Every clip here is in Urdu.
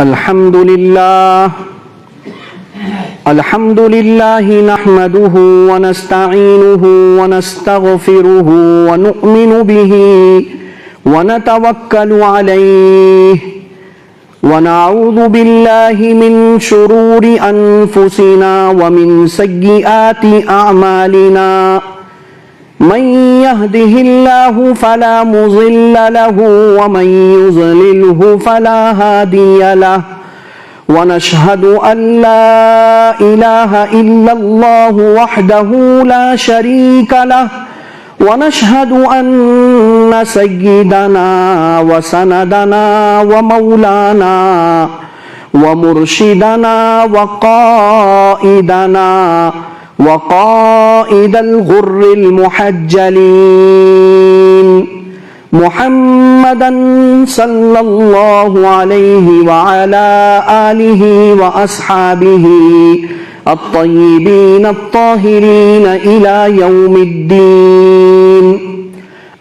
الحمد لله نحمده ونستعينه ونستغفره ونؤمن به ونتوكل عليه ونعوذ بالله من شرور أنفسنا ومن سيئات أعمالنا من يهده الله فلا مضل له ومن يضلله فلا هادي له ونشهد أن لا إله إلا الله وحده لا شريك له ونشهد أن سيدنا وسندنا ومولانا ومرشدنا وقائدنا وقائد الغر المحجلين محمدا صلى الله عليه وعلى آله وأصحابه الطيبين الطاهرين إلى يوم الدين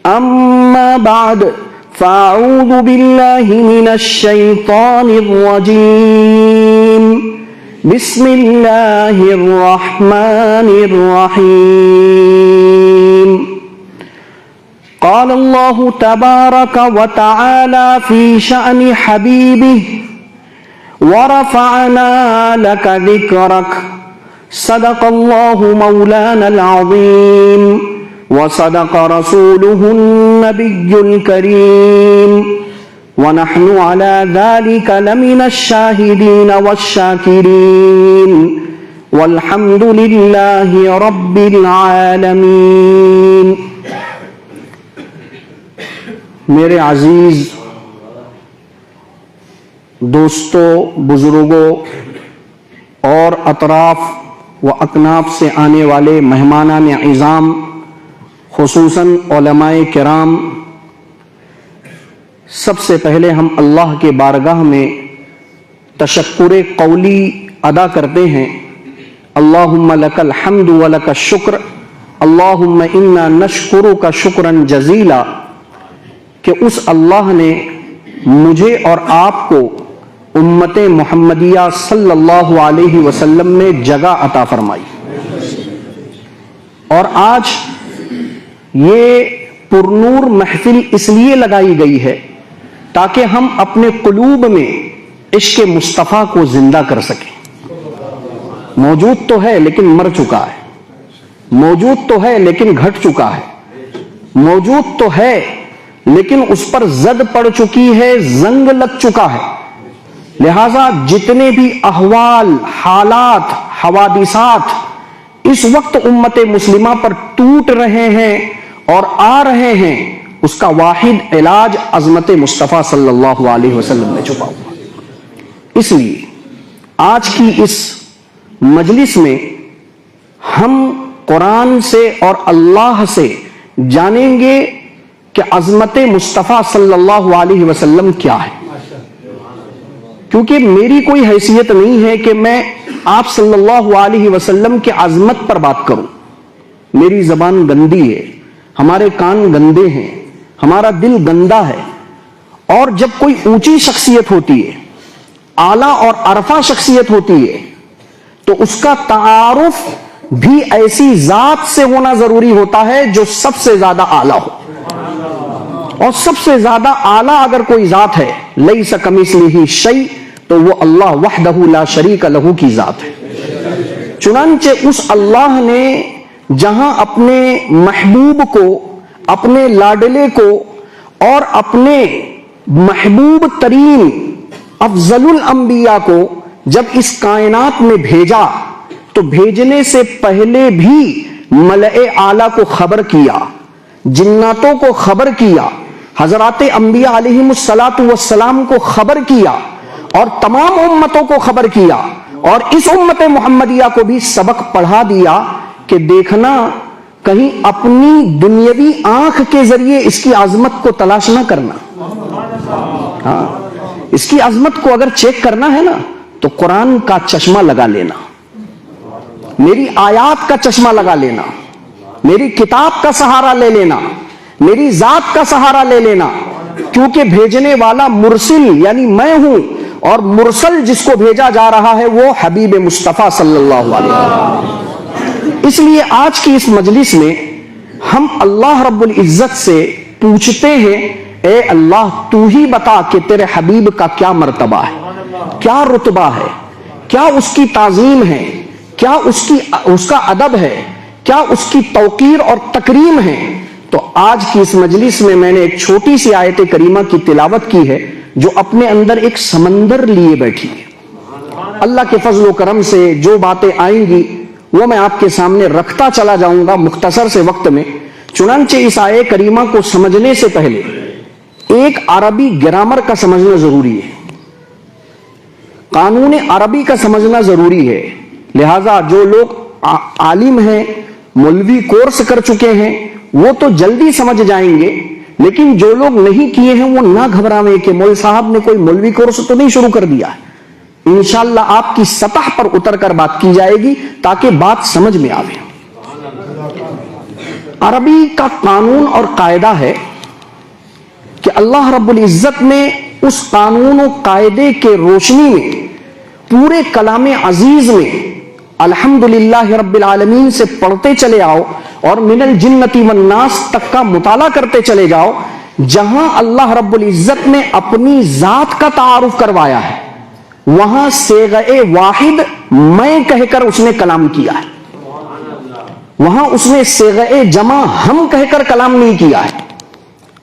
أما بعد فأعوذ بالله من الشيطان الرجيم بسم الله الرحمن الرحيم قال الله تبارك وتعالى في شأن حبيبه ورفعنا لك ذكرك صدق الله مولانا العظيم وصدق رسوله النبي الكريم ونحن على ذلك لمن الشاهدين والشاكرين والحمد لله رب العالمين. میرے عزیز دوستوں، بزرگوں اور اطراف و اکناف سے آنے والے مہمانان اعظام، خصوصاً علماء کرام، سب سے پہلے ہم اللہ کے بارگاہ میں تشکر قولی ادا کرتے ہیں. اللہم لک الحمد ولک الشکر، اللہم انا نشکرک شکرا جزیلا، کہ اس اللہ نے مجھے اور آپ کو امت محمدیہ صلی اللہ علیہ وسلم میں جگہ عطا فرمائی. اور آج یہ پرنور محفل اس لیے لگائی گئی ہے تاکہ ہم اپنے قلوب میں عشق مصطفیٰ کو زندہ کر سکیں. موجود تو ہے لیکن مر چکا ہے، موجود تو ہے لیکن گھٹ چکا ہے، موجود تو ہے لیکن اس پر زد پڑ چکی ہے، زنگ لگ چکا ہے. لہذا جتنے بھی احوال، حالات، حوادثات اس وقت امت مسلمہ پر ٹوٹ رہے ہیں اور آ رہے ہیں، اس کا واحد علاج عظمت مصطفیٰ صلی اللہ علیہ وسلم میں چھپا ہوا. اس لیے آج کی اس مجلس میں ہم قرآن سے اور اللہ سے جانیں گے کہ عظمت مصطفیٰ صلی اللہ علیہ وسلم کیا ہے. کیونکہ میری کوئی حیثیت نہیں ہے کہ میں آپ صلی اللہ علیہ وسلم کے عظمت پر بات کروں. میری زبان گندی ہے، ہمارے کان گندے ہیں، ہمارا دل گندا ہے. اور جب کوئی اونچی شخصیت ہوتی ہے، اعلیٰ اور عرفہ شخصیت ہوتی ہے، تو اس کا تعارف بھی ایسی ذات سے ہونا ضروری ہوتا ہے جو سب سے زیادہ اعلیٰ ہو. اور سب سے زیادہ اعلیٰ اگر کوئی ذات ہے، لیس کمثلہ شیء، تو وہ اللہ وحدہ لا شریک لہ کی ذات ہے. چنانچہ اس اللہ نے جہاں اپنے محبوب کو، اپنے لاڈلے کو اور اپنے محبوب ترین افضل الانبیاء کو جب اس کائنات میں بھیجا تو بھیجنے سے پہلے بھی ملأ اعلیٰ کو خبر کیا، جناتوں کو خبر کیا، حضرات انبیاء علیہم السلام کو خبر کیا، اور تمام امتوں کو خبر کیا، اور اس امت محمدیہ کو بھی سبق پڑھا دیا کہ دیکھنا کہیں اپنی دنیاوی آنکھ کے ذریعے اس کی عظمت کو تلاش نہ کرنا. ہاں، اس کی عظمت کو اگر چیک کرنا ہے نا تو قرآن کا چشمہ لگا لینا، میری آیات کا چشمہ لگا لینا، میری کتاب کا سہارا لے لینا، میری ذات کا سہارا لے لینا. کیونکہ بھیجنے والا مرسل یعنی میں ہوں، اور مرسل جس کو بھیجا جا رہا ہے وہ حبیب مصطفیٰ صلی اللہ علیہ وسلم۔ اس لیے آج کی اس مجلس میں ہم اللہ رب العزت سے پوچھتے ہیں، اے اللہ تو ہی بتا کہ تیرے حبیب کا کیا مرتبہ ہے، کیا رتبہ ہے، کیا اس کی تعظیم ہے، کیا اس کا ادب ہے، کیا اس کی توقیر اور تکریم ہے۔ تو آج کی اس مجلس میں میں نے ایک چھوٹی سی آیت کریمہ کی تلاوت کی ہے جو اپنے اندر ایک سمندر لیے بیٹھی ہے۔ اللہ کے فضل و کرم سے جو باتیں آئیں گی وہ میں آپ کے سامنے رکھتا چلا جاؤں گا مختصر سے وقت میں۔ چنانچہ اس آیت کریمہ کو سمجھنے سے پہلے ایک عربی گرامر کا سمجھنا ضروری ہے، قانون عربی کا سمجھنا ضروری ہے۔ لہذا جو لوگ عالم ہیں، مولوی کورس کر چکے ہیں، وہ تو جلدی سمجھ جائیں گے، لیکن جو لوگ نہیں کیے ہیں وہ نہ گھبراویں کہ مول صاحب نے کوئی مولوی کورس تو نہیں شروع کر دیا ہے۔ انشاءاللہ آپ کی سطح پر اتر کر بات کی جائے گی تاکہ بات سمجھ میں آوے۔ عربی کا قانون اور قاعدہ ہے کہ اللہ رب العزت نے اس قانون و قاعدے کے روشنی میں پورے کلام عزیز میں الحمدللہ رب العالمین سے پڑھتے چلے آؤ اور من الجنۃ والناس تک کا مطالعہ کرتے چلے جاؤ، جہاں اللہ رب العزت نے اپنی ذات کا تعارف کروایا ہے وہاں صیغہ واحد میں کہہ کر اس نے کلام کیا ہے، وہاں اس نے صیغہ جمع ہم کہہ کر کلام نہیں کیا ہے۔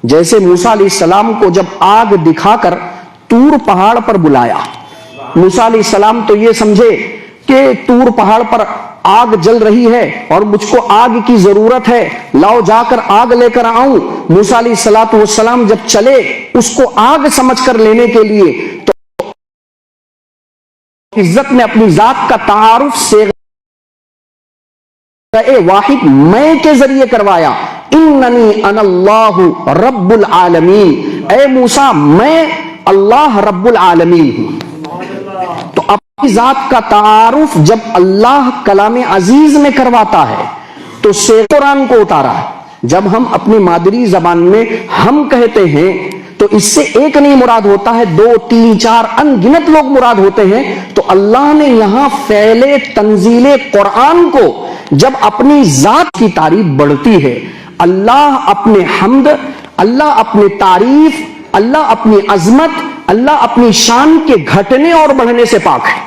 جیسے موسیٰ علیہ السلام کو جب آگ دکھا کر طور پہاڑ پر بلایا، موسیٰ علیہ السلام تو یہ سمجھے کہ طور پہاڑ پر آگ جل رہی ہے اور مجھ کو آگ کی ضرورت ہے، لاؤ جا کر آگ لے کر آؤں۔ موسیٰ علیہ السلام جب چلے اس کو آگ سمجھ کر لینے کے لیے تو عزت نے اپنی ذات کا تعارف صیغہ واحد میں کے ذریعے کروایا، اننی انا اللہ رب العالمین، اے موسیٰ میں اللہ رب العالمین ہوں۔ تو اپنی ذات کا تعارف جب اللہ کلام عزیز میں کرواتا ہے تو قرآن کو اتارا ہے۔ جب ہم اپنی مادری زبان میں ہم کہتے ہیں تو اس سے ایک نہیں مراد ہوتا ہے، 2 3 4 ان گنت لوگ مراد ہوتے ہیں۔ تو اللہ نے یہاں فعل تنزیل قرآن کو جب اپنی ذات کی تعریف بڑھتی ہے، اللہ اپنے حمد، اللہ اپنے تعریف، اللہ اپنی عظمت، اللہ اپنی شان کے گھٹنے اور بڑھنے سے پاک ہے۔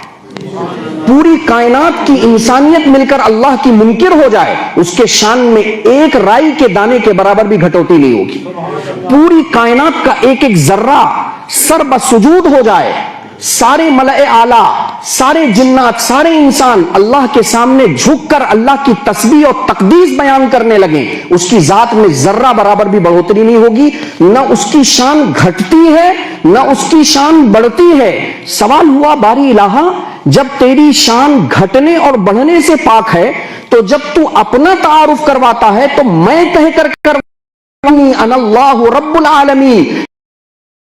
پوری کائنات کی انسانیت مل کر اللہ کی منکر ہو جائے، اس کے شان میں ایک رائی کے دانے کے برابر بھی گھٹوتی نہیں ہوگی۔ پوری کائنات کا ایک ایک ذرہ سر بسجود ہو جائے، سارے ملائے اعلیٰ، سارے جنات، سارے انسان اللہ کے سامنے جھک کر اللہ کی تسبیح اور تقدیس بیان کرنے لگیں، اس کی ذات میں ذرہ برابر بھی بڑھوتری نہیں ہوگی، نہ اس کی شان گھٹتی ہے نہ اس کی شان بڑھتی ہے۔ سوال ہوا باری الہ، جب تیری شان گھٹنے اور بڑھنے سے پاک ہے تو جب تو اپنا تعارف کرواتا ہے تو میں کہہ کر انا اللہ رب العالمین،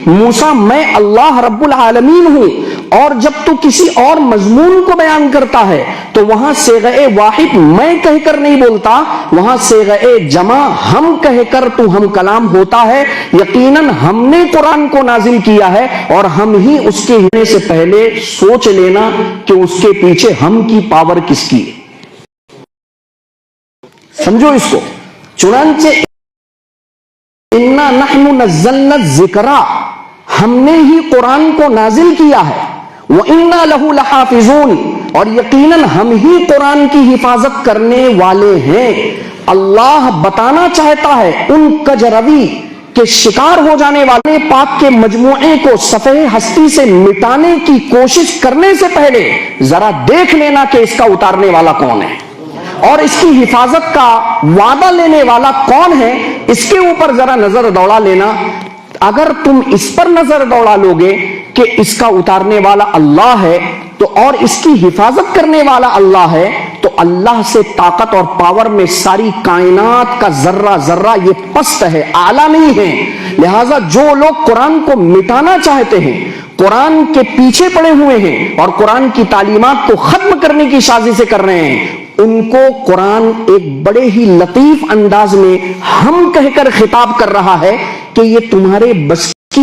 موسیٰ میں اللہ رب العالمین ہوں، اور جب تو کسی اور مضمون کو بیان کرتا ہے تو وہاں صیغہ واحد میں کہہ کر نہیں بولتا، وہاں صیغہ جمع ہم کہہ کر تو ہم کلام ہوتا ہے۔ یقیناً ہم نے قرآن کو نازل کیا ہے اور ہم ہی اس کے ہونے سے پہلے سوچ لینا کہ اس کے پیچھے ہم کی پاور کس کی ہے، سمجھو اس کو۔ چنانچہ اِنَّا نَحْنُ نَزَّلْنَا الذِّكْرَ، ہم نے ہی قرآن کو نازل کیا ہے، وَإِنَّا لَهُ لَحَافِظُونَ، اور یقیناً ہم ہی قرآن کی حفاظت کرنے والے ہیں۔ اللہ بتانا چاہتا ہے ان کجروی کے شکار ہو جانے والے پاک کے مجموعے کو صفحے ہستی سے مٹانے کی کوشش کرنے سے پہلے ذرا دیکھ لینا کہ اس کا اتارنے والا کون ہے اور اس کی حفاظت کا وعدہ لینے والا کون ہے، اس کے اوپر ذرا نظر دوڑا لینا۔ اگر تم اس پر نظر دوڑا لوگے کہ اس کا اتارنے والا اللہ ہے تو اور اس کی حفاظت کرنے والا اللہ ہے، تو اللہ سے طاقت اور پاور میں ساری کائنات کا ذرہ ذرہ یہ پست ہے، اعلیٰ نہیں ہے۔ لہٰذا جو لوگ قرآن کو مٹانا چاہتے ہیں، قرآن کے پیچھے پڑے ہوئے ہیں اور قرآن کی تعلیمات کو ختم کرنے کی سازشیں کر رہے ہیں، ان کو قرآن ایک بڑے ہی لطیف انداز میں ہم کہہ کر خطاب کر رہا ہے کہ یہ تمہارے بس کی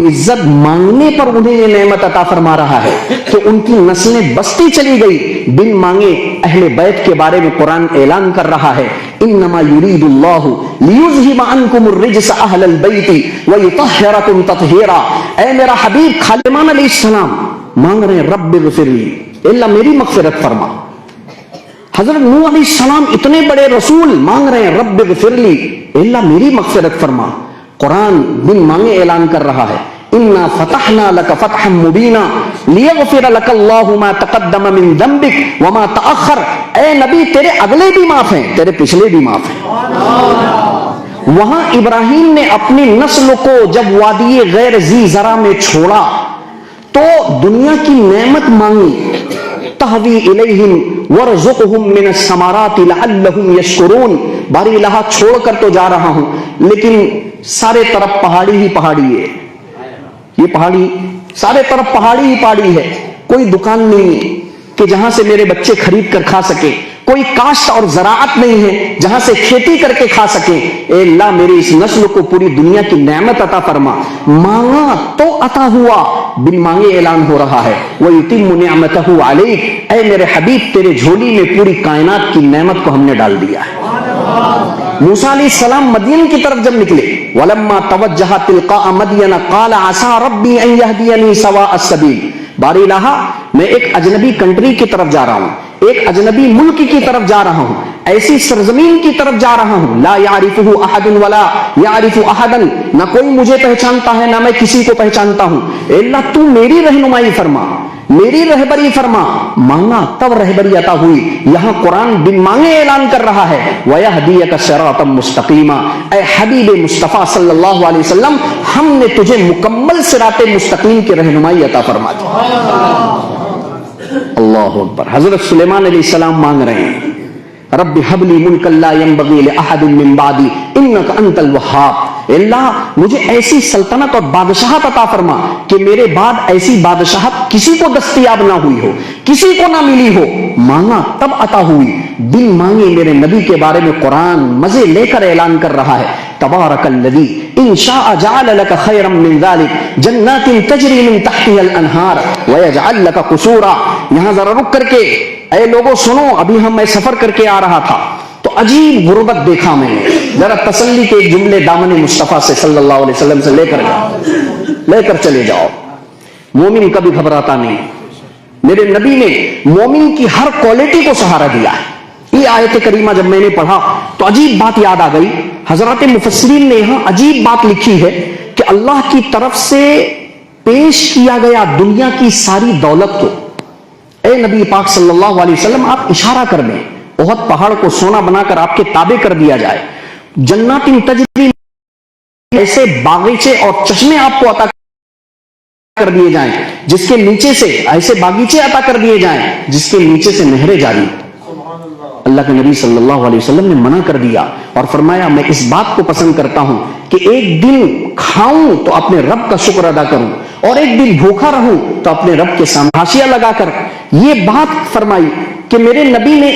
عزت مانگنے پر انہیں یہ نعمت عطا فرما رہا ہے کہ ان کی نسلیں بستی چلی گئی. بن مانگے اہل بیت کے بارے میں قرآن اعلان کر رہا ہے انما یرید اللہ لیذہب عنکم الرجس اہل البیت ویطہرکم تطہیرا. اے میرا حبیب سلیمان علیہ السلام مانگ رہے ہیں رب اغفر لی، اللہ میری مغفرت فرما. حضرت نوح علیہ السلام اتنے بڑے رسول مانگ رہے ہیں رب اغفر لی، اللہ میری مغفرت فرما. قرآن بن مانگے اعلان کر رہا ہے انا فتحنا لك فتحا مبینا لیغفر لك اللہ ما تقدم من ذنبك وما تأخر. اے نبی تیرے اگلے بھی معاف ہیں، تیرے پچھلے بھی معاف ہیں. وہاں ابراہیم نے اپنی نسل کو جب وادی غیر ذی زرع میں چھوڑا تو دنیا کی نعمت مانگی تہوی الیہم ورزقہم من الثمرات لعلہم یشکرون. باری الہ چھوڑ کر تو جا رہا ہوں لیکن سارے طرف پہاڑی ہی پہاڑی ہے، یہ پہاڑی سارے طرف پہاڑی ہی پہاڑی ہے. کوئی دکان نہیں ہے کہ جہاں سے میرے بچے خرید کر کھا سکے، کوئی کاشت اور زراعت نہیں ہے جہاں سے کھیتی کر کے کھا سکے. اے اللہ میری اس نسل کو پوری دنیا کی نعمت عطا فرما. مانگا تو عطا ہوا، بن مانگے اعلان ہو رہا ہے وَيُتِمُّ نِعْمَتَهُ عَلَيْكَ. اے میرے حبیب تیرے جھولی میں پوری کائنات کی نعمت کو ہم نے ڈال دیا ہے. موسیٰ علیہ السلام مدین کی طرف جب نکلے وَلَمَّا تَوَجَّهَ تِلْقَاءَ مَدْيَنَ قَالَ عَسَىٰ رَبِّي أَن يَهْدِيَنِي سَوَاءَ السَّبِيلِ. باری الہ میں ایک اجنبی کنٹری کی طرف جا رہا ہوں، ایک اجنبی ملک کی طرف جا رہا ہوں، ایسی سرزمین کی طرف جا رہا ہوں لا يعرفه احد ولا يعرف احدا، نہ کوئی مجھے پہچانتا ہے نہ میں کسی کو پہچانتا ہوں. اے اللہ تو میری رہنمائی فرما، میری رہبری فرما. مانگا تب رہبری عطا ہوئی. یہاں قرآن بن مانگے اعلان کر رہا ہے وَيَهْدِيَكَ صِرَاطًا مُسْتَقِيمًا. اے حبیب مصطفیٰ صلی اللہ علیہ وسلم ہم نے تجھے مکمل صراط مستقیم کی رہنمائی عطا فرما دی. اللہ اکبر. حضرت سلیمان علیہ السلام مانگ رہے ہیں رب هب لي ملكا لا ينبغي لأحد من بعدي انك انت الوهاب. اللہ مجھے ایسی سلطنت اور بادشاہت عطا فرما کہ میرے بعد ایسی بادشاہت کسی کو دستیاب نہ ہوئی ہو، کسی کو نہ ملی ہو. مانگا تب عطا ہوئی. بن مانگے میرے نبی کے بارے میں قرآن مزے لے کر اعلان کر رہا ہے تبارک الذی ان شاء جعل لك خیرا من ذلك جنات تجری من تحتها الانہار ویجعل لك قصورا. یہاں ذرا رک کر کے اے لوگوں سنو، ابھی میں سفر کر کے آ رہا تھا تو عجیب غربت دیکھا میں نے. ذرا تسلی کے ایک جملے دامن مصطفیٰ سے صلی اللہ علیہ وسلم سے لے کر چلے جاؤ. مومن کبھی گھبراتا نہیں. میرے نبی نے مومن کی ہر کوالٹی کو سہارا دیا ہے. یہ آیت کریمہ جب میں نے پڑھا تو عجیب بات یاد آ گئی. حضرات مفسرین نے یہاں عجیب بات لکھی ہے کہ اللہ کی طرف سے پیش کیا گیا دنیا کی ساری دولت کو اے نبی پاک صلی اللہ علیہ وسلم آپ اشارہ کر دیں، احد پہاڑ کو سونا بنا کر آپ کے تابع کر دیا جائے، جنات تجری ایسے باغیچے اور چشمے آپ کو عطا کر دیے جائیں جس کے نیچے سے ایسے باغیچے عطا کر دیے جائیں جس کے نیچے سے نہریں جاری. اللہ کے نبی صلی اللہ علیہ وسلم نے منع کر دیا اور فرمایا میں اس بات کو پسند کرتا ہوں کہ ایک دن کھاؤں تو اپنے رب کا شکر ادا کروں اور ایک دن بھوکا رہوں تو اپنے رب کے سامنے حاشیہ لگا کر یہ بات فرمائی کہ میرے نبی نے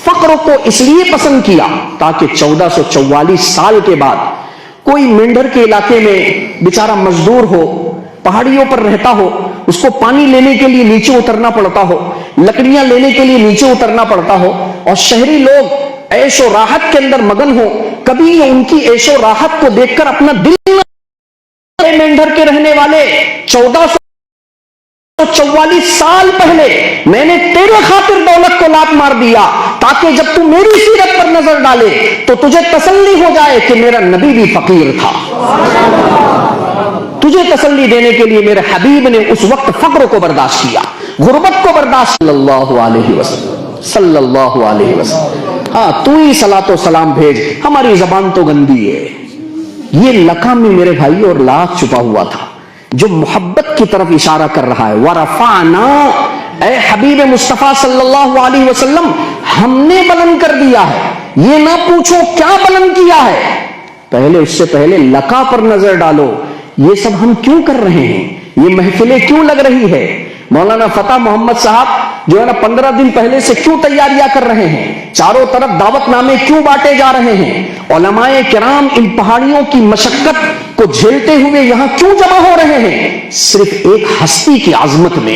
فقر کو اس لیے پسند کیا تاکہ 1444 سال کے بعد کوئی مینڈر کے علاقے میں بیچارہ مزدور ہو، پہاڑیوں پر رہتا ہو، اس کو پانی لینے کے لیے نیچے اترنا پڑتا ہو، لکڑیاں لینے کے لیے نیچے اترنا پڑتا ہو، اور شہری لوگ عیش و راحت کے اندر مگن ہو، کبھی ان کی عیش و راحت کو دیکھ کر اپنا دل مینڈر کے رہنے والے 1444 سال پہلے میں نے تیرے خاطر دولت کو لات مار دیا تاکہ جب تو میری سیرت پر نظر ڈالے تو تجھے تسلی ہو جائے کہ میرا نبی بھی فقیر تھا. تجھے تسلی دینے کے لیے میرے حبیب نے اس وقت فقر کو برداشت کیا، غربت کو برداشت. صلی اللہ علیہ وسلم صلی اللہ علیہ وسلم. ہاں تو ہی صلاۃ و سلام بھیج، ہماری زبان تو گندی ہے. یہ لقا میں میرے بھائی اور لاکھ چھپا ہوا تھا جو محبت کی طرف اشارہ کر رہا ہے. وَرَفَعْنَا، اے حبیب مصطفیٰ صلی اللہ علیہ وسلم ہم نے بلند کر دیا ہے. یہ نہ پوچھو کیا بلند کیا ہے، پہلے اس سے پہلے لقا پر نظر ڈالو. یہ سب ہم کیوں کر رہے ہیں، یہ محفلیں کیوں لگ رہی ہے. مولانا فتح محمد صاحب جو ہے نا 15 دن پہلے سے کیوں تیاریاں کر رہے ہیں، چاروں طرف دعوت نامے کیوں بانٹے جا رہے ہیں. علماء کرام ان پہاڑیوں کی مشقت کو کو جھیلتے ہوئے یہاں کیوں جمع ہو رہے ہیں؟ صرف ایک ہستی کی عظمت میں،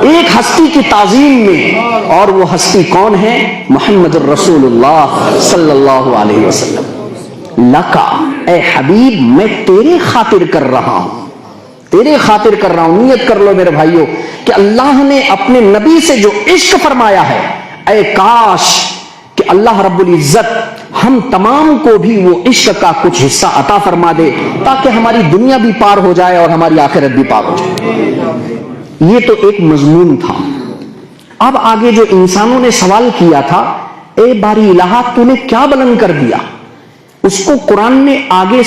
ایک ہستی کی تعظیم میں، اور وہ ہستی کون ہے؟ محمد الرسول اللہ صلی اللہ علیہ وسلم۔ لکا، اے حبیب میں تیرے خاطر کر رہا ہوں، تیرے خاطر کر رہا ہوں۔ نیت کر لو میرے بھائیوں کہ اللہ نے اپنے نبی سے جو عشق فرمایا ہے، اے کاش کہ اللہ رب العزت ہم تمام کو بھی وہ عشق کا کچھ حصہ عطا فرما دے، تاکہ ہماری دنیا بھی پار ہو جائے اور ہماری آخرت بھی پار ہو جائے۔ یہ تو ایک مضمون تھا۔ اب آگے جو انسانوں نے سوال کیا تھا، اے باری الہ تو نے کیا بلند کر دیا، اس کو قرآن نے آگے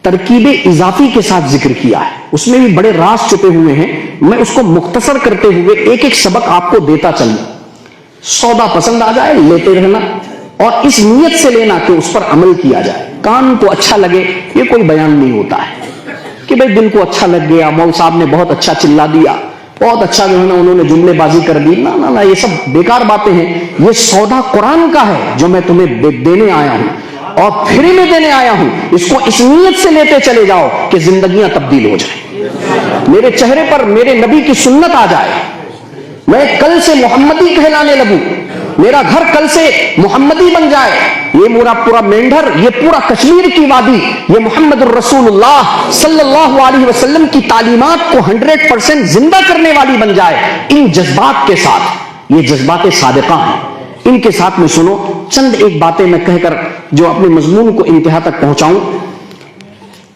ترکیب اضافی کے ساتھ ذکر کیا ہے، اس میں بھی بڑے راز چھپے ہوئے ہیں۔ میں اس کو مختصر کرتے ہوئے ایک ایک سبق آپ کو دیتا چلوں۔ سودا پسند آ جائے لیتے رہنا، اور اس نیت سے لینا کہ اس پر عمل کیا جائے۔ کان کو اچھا لگے یہ کوئی بیان نہیں ہوتا ہے کہ بھئی دل کو اچھا لگ گیا، مول صاحب نے بہت اچھا چلا دیا، بہت اچھا جو ہے نا انہوں نے جملے بازی کر دی، نہ نہ نہ، یہ سب بیکار باتیں ہیں۔ یہ سودا قرآن کا ہے جو میں تمہیں دینے آیا ہوں، اور فری میں دینے آیا ہوں۔ اس کو اس نیت سے لیتے چلے جاؤ کہ زندگیاں تبدیل ہو جائیں، میرے چہرے پر میرے نبی کی سنت آ جائے، میں کل سے محمدی کہلانے لگوں، میرا گھر کل سے محمدی بن جائے، یہ میرا پورا مینڈھر، یہ پورا کشمیر کی وادی، یہ محمد الرسول اللہ صلی اللہ علیہ وسلم کی تعلیمات کو 100% زندہ کرنے والی بن جائے۔ ان جذبات کے ساتھ، یہ جذبات صادقہ ہیں، ان کے ساتھ میں سنو چند ایک باتیں میں کہہ کر جو اپنے مضمون کو انتہا تک پہنچاؤں۔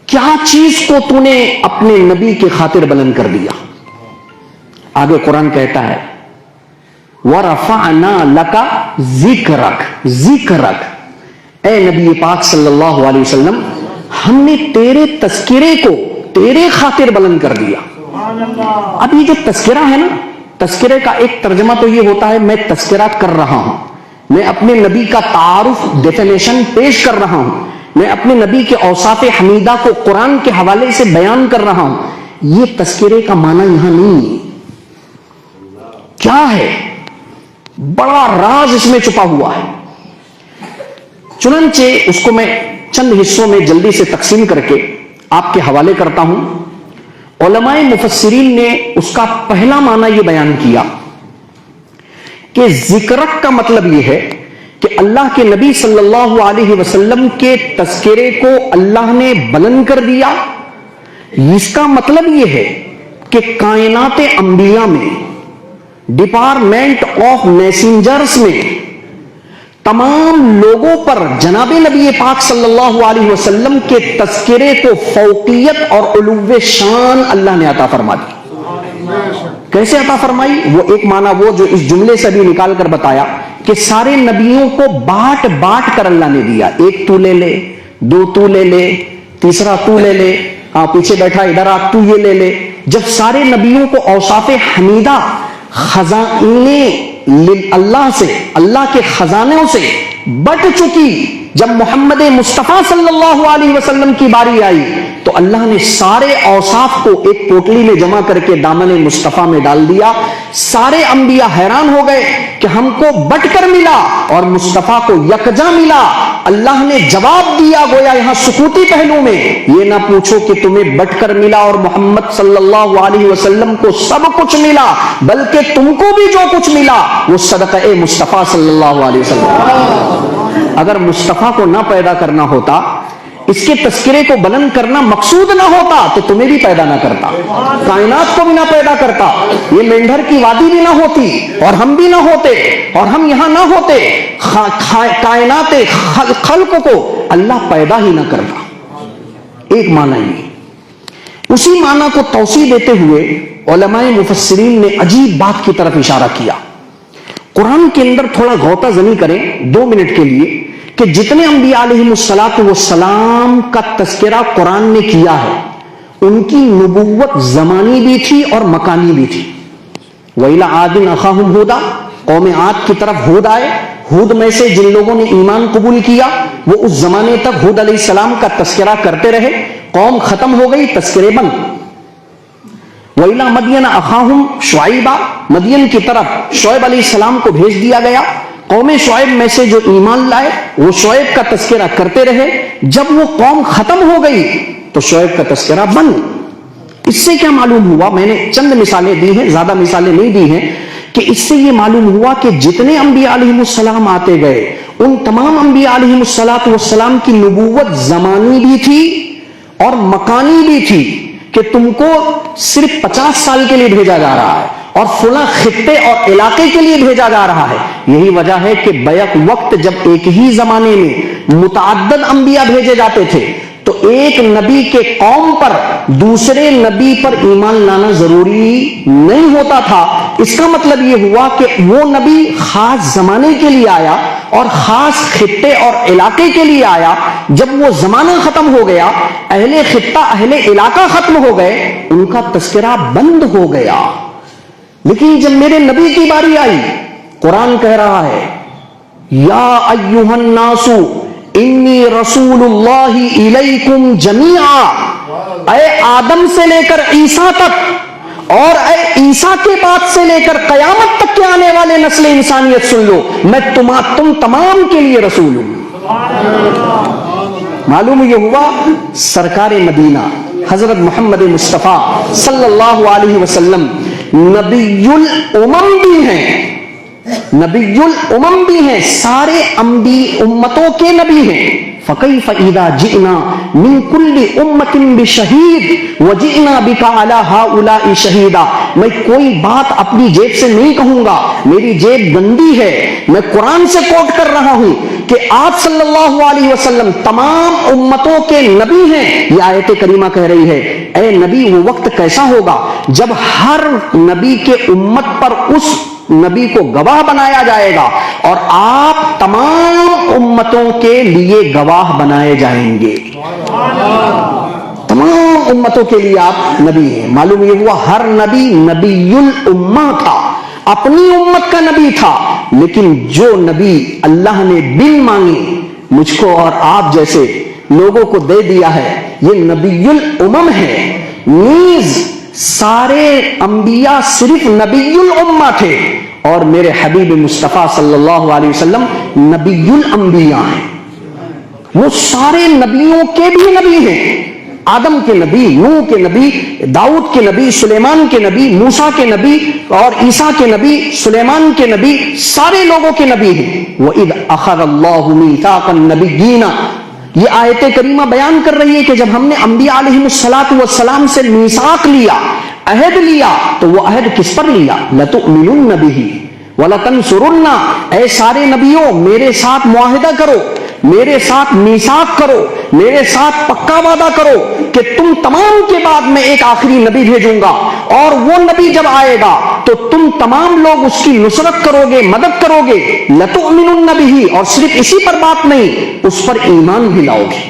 کیا چیز کو تو نے اپنے نبی کی خاطر بلند کر دیا؟ آگے قرآن کہتا ہے وَرَفَعْنَا لَكَ ذِكْرَكَ، ذکرک، اے نبی پاک صلی اللہ علیہ وسلم ہم نے تیرے تذکرے کو تیرے خاطر بلند کر دیا۔ اب یہ جو تذکرہ ہے نا، تذکرے کا ایک ترجمہ تو یہ ہوتا ہے میں تذکرہ کر رہا ہوں، میں اپنے نبی کا تعارف ڈیفینیشن پیش کر رہا ہوں، میں اپنے نبی کے اوصاف حمیدہ کو قرآن کے حوالے سے بیان کر رہا ہوں۔ یہ تذکرے کا معنی یہاں نہیں ہے۔ کیا ہے؟ بڑا راز اس میں چھپا ہوا ہے۔ چنانچہ اس کو میں چند حصوں میں جلدی سے تقسیم کر کے آپ کے حوالے کرتا ہوں۔ علماء مفسرین نے اس کا پہلا معنی یہ بیان کیا کہ ذکرک کا مطلب یہ ہے کہ اللہ کے نبی صلی اللہ علیہ وسلم کے تذکرے کو اللہ نے بلند کر دیا۔ اس کا مطلب یہ ہے کہ کائنات انبیاء میں، ڈپارٹمنٹ آف میسنجرز میں، تمام لوگوں پر جناب نبی پاک صلی اللہ علیہ وسلم کے تذکرے کو فوقیت اور علو شان اللہ نے عطا فرما دی۔ کیسے عطا فرمائی؟ وہ ایک معنی وہ جو اس جملے سے بھی نکال کر بتایا کہ سارے نبیوں کو بانٹ بانٹ کر اللہ نے دیا۔ ایک تو لے لے، دو تو لے لے، تیسرا تو لے لے، پیچھے بیٹھا ادھر آ تو یہ لے لے۔ جب سارے نبیوں کو اوصاف حمیدہ خزانے اللہ سے، اللہ کے خزانوں سے بٹ چکی، جب محمد مصطفیٰ صلی اللہ علیہ وسلم کی باری آئی تو اللہ نے سارے اوصاف کو ایک پوٹلی میں جمع کر کے دامن مصطفیٰ میں ڈال دیا۔ سارے انبیاء حیران ہو گئے کہ ہم کو بٹ کر ملا اور مصطفیٰ کو یکجا ملا۔ اللہ نے جواب دیا گویا یہاں سکوتی پہلو میں، یہ نہ پوچھو کہ تمہیں بٹ کر ملا اور محمد صلی اللہ علیہ وسلم کو سب کچھ ملا، بلکہ تم کو بھی جو کچھ ملا وہ صدقہ مصطفیٰ صلی اللہ علیہ وسلم۔ اگر مصطفیٰ کو نہ پیدا کرنا ہوتا، اس کے تذکرے کو بلند کرنا مقصود نہ ہوتا تو تمہیں بھی پیدا نہ کرتا، کائنات کو بھی نہ پیدا کرتا، یہ مینڈھر کی وادی بھی نہ ہوتی اور ہم بھی نہ ہوتے اور ہم یہاں نہ ہوتے، کائنات خلق کو اللہ پیدا ہی نہ کرتا۔ ایک معنی یہ۔ اسی معنی کو توسیع دیتے ہوئے علماء مفسرین نے عجیب بات کی طرف اشارہ کیا۔ قرآن کے اندر تھوڑا غوطہ زنی کریں 2 منٹ کے لیے کہ جتنے انبیاء علیہ السلام کا تذکرہ قرآن نے کیا ہے، ان کی نبوت زمانی بھی تھی اور مکانی بھی تھی۔ وَإِلَىٰ عَادٍ أَخَاهُمْ هُودًا، قوم عاد کی طرف ہود آئے، ہود میں سے جن لوگوں نے ایمان قبول کیا وہ اس زمانے تک ہود علیہ السلام کا تذکرہ کرتے رہے، قوم ختم ہو گئی، تذکرے بند۔ وَإِلَىٰ مَدْيَنَ أَخَاهُمْ شُعَيْبًا، مدین کی طرف شعیب علیہ السلام کو بھیج دیا گیا، قوم شعیب میں سے جو ایمان لائے وہ شعیب کا تذکرہ کرتے رہے، جب وہ قوم ختم ہو گئی تو شعیب کا تذکرہ بند۔ اس سے کیا معلوم ہوا؟ میں نے چند مثالیں دی ہیں، زیادہ مثالیں نہیں دی ہیں، کہ اس سے یہ معلوم ہوا کہ جتنے انبیاء علیہ السلام آتے گئے ان تمام انبیاء علیہ السلام کی نبوت زمانی بھی تھی اور مکانی بھی تھی، کہ تم کو صرف 50 سال کے لیے بھیجا جا رہا ہے اور فلاں خطے اور علاقے کے لیے بھیجا جا رہا ہے۔ یہی وجہ ہے کہ بیک وقت جب ایک ہی زمانے میں متعدد انبیاء بھیجے جاتے تھے تو ایک نبی کے قوم پر دوسرے نبی پر ایمان لانا ضروری نہیں ہوتا تھا۔ اس کا مطلب یہ ہوا کہ وہ نبی خاص زمانے کے لیے آیا اور خاص خطے اور علاقے کے لیے آیا۔ جب وہ زمانہ ختم ہو گیا، اہل خطہ اہل علاقہ ختم ہو گئے، ان کا تذکرہ بند ہو گیا۔ لیکن جب میرے نبی کی باری آئی، قرآن کہہ رہا ہے یا ایھا الناس انی رسول اللہ الیکم جمیعا، اے آدم سے لے کر عیسیٰ تک اور اے عیسیٰ کے بعد سے لے کر قیامت تک کے آنے والے نسل انسانیت سن لو، میں تم تمام کے لیے رسول ہوں۔ معلوم یہ ہوا سرکار مدینہ حضرت محمد مصطفیٰ صلی اللہ علیہ وسلم نبی الامم بھی ہیں، نبی الامم بھی ہیں، سارے امتوں کے نبی ہیں۔ فَكَيْفَ إِذَا جِئْنَا مِن كُلِّ أُمَّةٍ بِشَهِيدٍ وَجِئْنَا بِكَ عَلَى هَؤُلَاءِ شَهِيدًا۔ میں کوئی بات اپنی جیب سے نہیں کہوں گا، میری جیب گندی ہے، میں قرآن سے کوٹ کر رہا ہوں کہ آپ صلی اللہ علیہ وسلم تمام امتوں کے نبی ہیں۔ یہ آیت کریمہ کہہ رہی ہے اے نبی وہ وقت کیسا ہوگا جب ہر نبی کے امت پر اس نبی کو گواہ بنایا جائے گا اور آپ تمام امتوں کے لیے گواہ بنائے جائیں گے۔ تمام امتوں کے لیے آپ نبی ہیں۔ معلوم یہ ہوا ہر نبی نبی الامہ تھا، اپنی امت کا نبی تھا، لیکن جو نبی اللہ نے بن مانگی مجھ کو اور آپ جیسے لوگوں کو دے دیا ہے یہ نبی الامم ہے۔ نیز سارے انبیاء صرف نبی الامہ تھے اور میرے حبیب مصطفیٰ صلی اللہ علیہ وسلم نبی الانبیاء ہیں۔ وہ سارے نبیوں کے بھی نبی ہیں، آدم کے نبی، نوح کے نبی، داؤد کے نبی، سلیمان کے نبی، موسیٰ کے نبی اور عیسیٰ کے نبی، سلیمان کے نبی، سارے لوگوں کے نبی ہیں۔ وَإِذْ أَخَذَ اللَّهُ مِيثَاقَ النَّبِيِّينَ، یہ آیت کریمہ بیان کر رہی ہے کہ جب ہم نے انبیاء علیہ السلام سے میثاق لیا، عہد لیا، تو وہ عہد کس پر لیا؟ لَتُؤْمِنُنَّ بِهِ وَلَتَنْصُرُنَّ، اے سارے نبیوں میرے ساتھ معاہدہ کرو، میرے ساتھ میثاق کرو، میرے ساتھ پکا وعدہ کرو کہ تم تمام کے بعد میں ایک آخری نبی بھیجوں گا اور وہ نبی جب آئے گا تو تم تمام لوگ اس کی نصرت کرو گے، مدد کرو گے۔ لَتُؤْمِنُنَّ بِهِ، اور صرف اسی پر بات نہیں، اس پر ایمان بھی لاؤ گے۔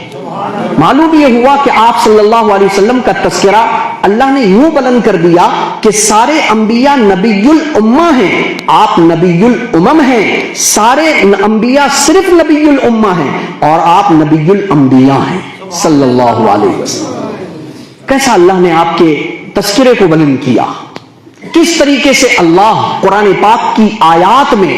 معلوم یہ ہوا کہ آپ صلی اللہ علیہ وسلم کا تذکرہ اللہ نے یوں بلند کر دیا کہ سارے انبیاء نبی الامہ ہیں، آپ نبی الامم ہیں، سارے انبیاء صرف نبی الامہ ہیں اور آپ نبی الانبیاء ہیں صلی اللہ علیہ وسلم۔ کیسا اللہ نے آپ کے تذکرے کو بلند کیا، کس طریقے سے اللہ قرآن پاک کی آیات میں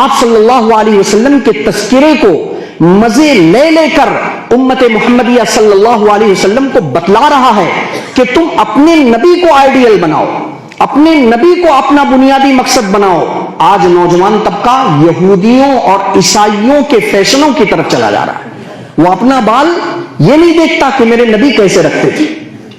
آپ صلی اللہ علیہ وسلم کے تذکرے کو مزے لے لے کر امت محمدیہ صلی اللہ علیہ وسلم کو بتلا رہا ہے کہ تم اپنے نبی کو آئیڈیل بناؤ، اپنے نبی کو اپنا بنیادی مقصد بناؤ۔ آج نوجوان طبقہ یہودیوں اور عیسائیوں کے فیشنوں کی طرف چلا جا رہا ہے۔ وہ اپنا بال یہ نہیں دیکھتا کہ میرے نبی کیسے رکھتے تھے،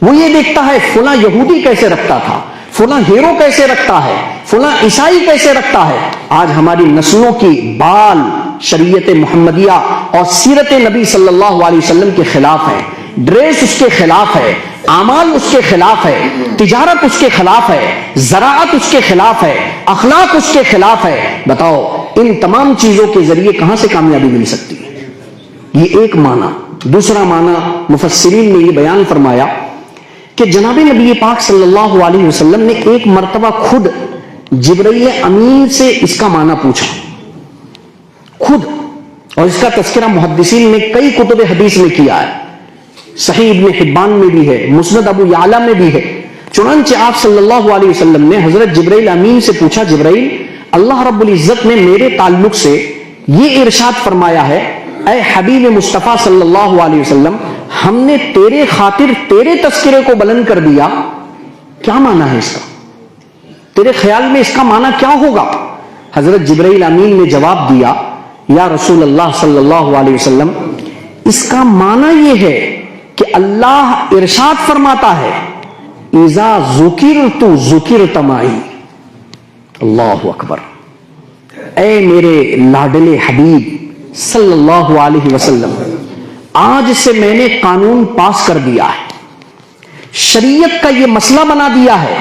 وہ یہ دیکھتا ہے فلاں یہودی کیسے رکھتا تھا، فلاں ہیرو کیسے رکھتا ہے، فلاں عیسائی کیسے رکھتا ہے۔ آج ہماری نسلوں کی بال شریعت محمدیہ اور سیرت نبی صلی اللہ علیہ وسلم کے خلاف ہے، ڈریس اس کے خلاف ہے، اعمال اس کے خلاف ہے، تجارت اس کے خلاف ہے، زراعت اس کے خلاف ہے، اخلاق اس کے خلاف ہے۔ بتاؤ ان تمام چیزوں کے ذریعے کہاں سے کامیابی مل سکتی ہے؟ یہ ایک معنی۔ دوسرا معنی مفسرین نے یہ بیان فرمایا کہ جناب نبی پاک صلی اللہ علیہ وسلم نے ایک مرتبہ خود جبرائیل امین سے اس کا معنی پوچھا، خود، اور اس کا تذکرہ محدثین نے کئی کتب حدیث میں کیا ہے، صحیح ابن حبان میں بھی ہے، مسند ابو یعلا میں بھی ہے۔ چنانچہ آپ صلی اللہ علیہ وسلم نے حضرت جبرائیل امین سے پوچھا، جبرائیل اللہ رب العزت نے میرے تعلق سے یہ ارشاد فرمایا ہے، اے حبیب مصطفیٰ صلی اللہ علیہ وسلم، ہم نے تیرے خاطر تیرے تذکرے کو بلند کر دیا. کیا معنی ہے اس کا؟ تیرے خیال میں اس کا معنی کیا ہوگا؟ حضرت جبرائیل امین نے جواب دیا، یا رسول اللہ صلی اللہ علیہ وسلم، اس کا معنی یہ ہے کہ اللہ ارشاد فرماتا ہے، اذا ذکرت ذکرت معی. اللہ اکبر. اے میرے لاڈلے حبیب صلی اللہ علیہ وسلم، آج سے میں نے قانون پاس کر دیا ہے، شریعت کا یہ مسئلہ بنا دیا ہے،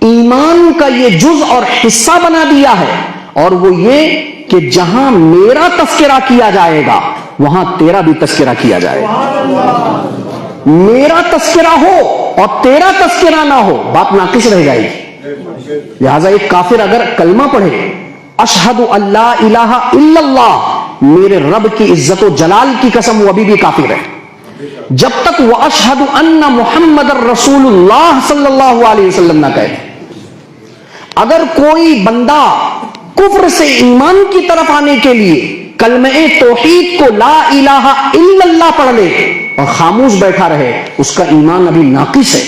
ایمان کا یہ جز اور حصہ بنا دیا ہے، اور وہ یہ کہ جہاں میرا تذکرہ کیا جائے گا وہاں تیرا بھی تذکرہ کیا جائے گا. میرا تذکرہ ہو اور تیرا تذکرہ نہ ہو، بات ناقص رہ جائے گی. لہذا ایک کافر اگر کلمہ پڑھے، اشہد اللہ الہ الا اللہ، میرے رب کی عزت و جلال کی قسم، وہ ابھی بھی کافر ہے. جب تک وہ اشہد ان محمد رسول اللہ صلی اللہ علیہ وسلم نہ کہے. اگر کوئی بندہ کفر سے ایمان کی طرف آنے کے لیے کلمہ توحید کو لا الہ الا اللہ پڑھ لے اور خاموش بیٹھا رہے، اس کا ایمان ابھی ناقص ہے.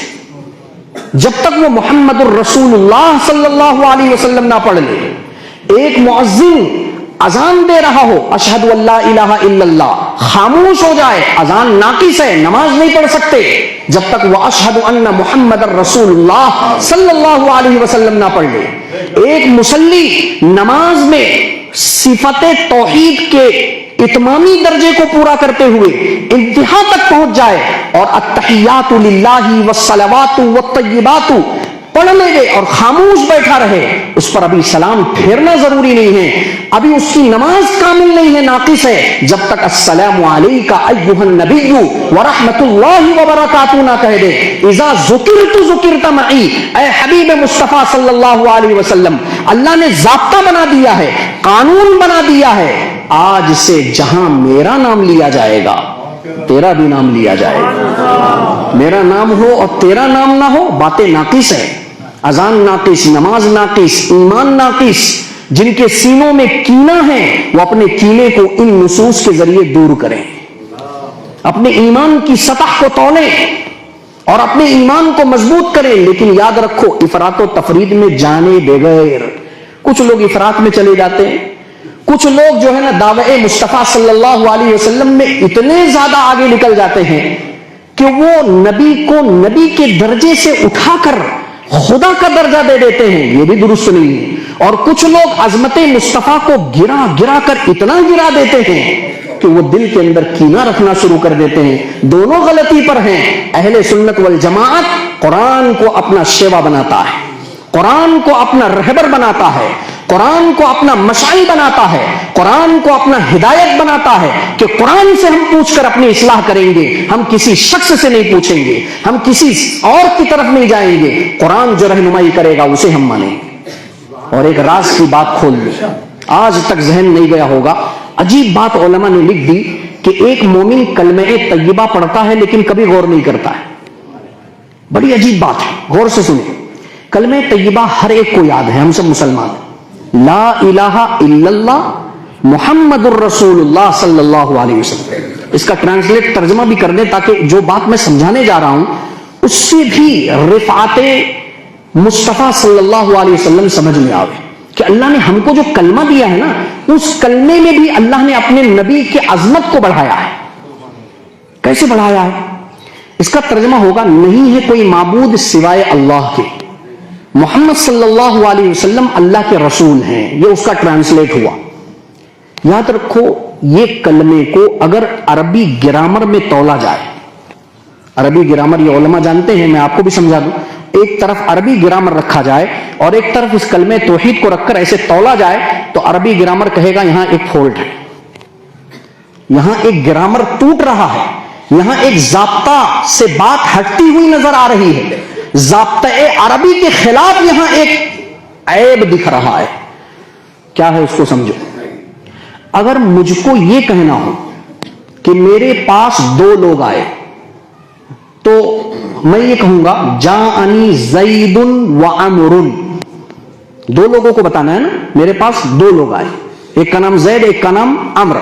جب تک وہ محمد الرسول اللہ صلی اللہ علیہ وسلم نہ پڑھ لے. ایک مؤذن اذان دے رہا ہو، اشہد اللہ الہ الا اللہ، خاموش ہو جائے، اذان ناقص ہے، نماز نہیں پڑھ سکتے جب تک وہ اشہد ان محمد الرسول اللہ صلی اللہ علیہ وسلم نہ پڑھ لے. ایک مصلی نماز میں صفت توحید کے اتمامی درجے کو پورا کرتے ہوئے انتہا تک پہنچ جائے اور التحیات للہ والصلوات والطیبات پڑھ لے اور خاموش بیٹھا رہے، اس پر ابھی سلام پھیرنا ضروری نہیں ہے، ابھی اس کی نماز کامل نہیں ہے، ناقص ہے. جب تک السلام علیکہ ایھا النبی ورحمۃ اللہ وبرکاتہ نہ کہہ دے. اذا ذکرت ذکرت معی، اے حبیب مصطفیٰ صلی اللہ علیہ وسلم، اللہ نے ضابطہ بنا دیا ہے، قانون بنا دیا ہے، آج سے جہاں میرا نام لیا جائے گا تیرا بھی نام لیا جائے گا. میرا نام ہو اور تیرا نام نہ ہو، باتیں ناقص ہے. اذان ناقص، نماز ناقص، ایمان ناقص. جن کے سینوں میں کینہ ہے وہ اپنے کینے کو ان نصوص کے ذریعے دور کریں، اپنے ایمان کی سطح کو تولیں اور اپنے ایمان کو مضبوط کریں. لیکن یاد رکھو، افراط و تفرید میں جانے بغیر کچھ لوگ افراط میں چلے جاتے ہیں. کچھ لوگ جو ہے نا دعوے مصطفیٰ صلی اللہ علیہ وسلم میں اتنے زیادہ آگے نکل جاتے ہیں کہ وہ نبی کو نبی کے درجے سے اٹھا کر خدا کا درجہ دے دیتے ہیں. یہ بھی درست نہیں ہے. اور کچھ لوگ عظمت مصطفیٰ کو گرا گرا کر اتنا گرا دیتے ہیں کہ وہ دل کے اندر کینہ رکھنا شروع کر دیتے ہیں. دونوں غلطی پر ہیں. اہل سنت والجماعت قرآن کو اپنا شیوا بناتا ہے، قرآن کو اپنا رہبر بناتا ہے، قرآن کو اپنا مشعل بناتا ہے، قرآن کو اپنا ہدایت بناتا ہے کہ قرآن سے ہم پوچھ کر اپنی اصلاح کریں گے، ہم کسی شخص سے نہیں پوچھیں گے، ہم کسی اور کی طرف نہیں جائیں گے. قرآن جو رہنمائی کرے گا اسے ہم مانیں گے. اور ایک راز کی بات کھول دیں، آج تک ذہن نہیں گیا ہوگا. عجیب بات علماء نے لکھ دی کہ ایک مومن کلمہ طیبہ پڑھتا ہے لیکن کبھی غور نہیں کرتا ہے. بڑی عجیب بات ہے، غور سے سنیں. کلمہ طیبہ ہر ایک کو یاد ہے، ہم سب مسلمان ہیں. لا الہ الا اللہ محمد الرسول اللہ صلی اللہ علیہ وسلم. اس کا ٹرانسلیٹ ترجمہ بھی کر دیں تاکہ جو بات میں سمجھانے جا رہا ہوں اس سے بھی رفعت مصطفیٰ صلی اللہ علیہ وسلم سمجھ میں آوے کہ اللہ نے ہم کو جو کلمہ دیا ہے نا، اس کلمے میں بھی اللہ نے اپنے نبی کی عظمت کو بڑھایا ہے. کیسے بڑھایا ہے؟ اس کا ترجمہ ہوگا، نہیں ہے کوئی معبود سوائے اللہ کے، محمد صلی اللہ علیہ وسلم اللہ کے رسول ہیں. یہ اس کا ٹرانسلیٹ ہوا. یاد رکھو، یہ کلمے کو اگر عربی گرامر میں تولا جائے، عربی گرامر یہ علماء جانتے ہیں، میں آپ کو بھی سمجھا دوں. ایک طرف عربی گرامر رکھا جائے اور ایک طرف اس کلمہ توحید کو رکھ کر ایسے تولا جائے تو عربی گرامر کہے گا یہاں ایک فالٹ ہے، یہاں ایک گرامر ٹوٹ رہا ہے، یہاں ایک ضابطہ سے بات ہٹتی ہوئی نظر آ رہی ہے، ضابطہ عربی کے خلاف یہاں ایک عیب دکھ رہا ہے. کیا ہے اس کو سمجھو. اگر مجھ کو یہ کہنا ہو کہ میرے پاس دو لوگ آئے تو میں یہ کہوں گا جاءنی زید و عمر. دو لوگوں کو بتانا ہے نا، میرے پاس دو لوگ آئے, ایک کا نام زید, ایک کا نام عمر,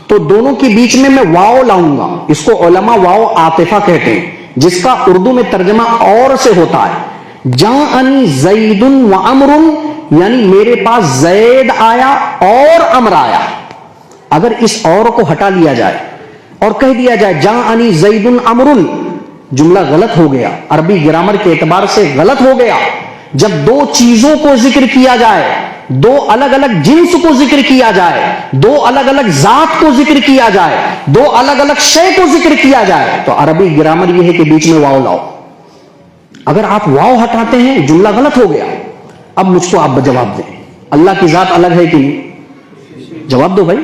تو دونوں کے بیچ میں واو لاؤں گا. اس کو علماء واو عاطفہ کہتے ہیں, جس کا اردو میں ترجمہ اور سے ہوتا ہے. جاءنی زید و عمر, یعنی میرے پاس زید آیا اور عمر آیا. اگر اس اور کو ہٹا لیا جائے اور کہہ دیا جائے جاءنی زید عمر, جملہ غلط ہو گیا, عربی گرامر کے اعتبار سے غلط ہو گیا. جب دو چیزوں کو ذکر کیا جائے, دو الگ الگ جنس کو ذکر کیا جائے, دو الگ الگ ذات کو ذکر کیا جائے, دو الگ الگ شے کو ذکر کیا جائے, تو عربی گرامر یہ ہے کہ بیچ میں واو لاؤ. اگر آپ واو ہٹاتے ہیں جملہ غلط ہو گیا. اب مجھ کو آپ جواب دیں, اللہ کی ذات الگ ہے کہ نہیں؟ جواب دو بھائی.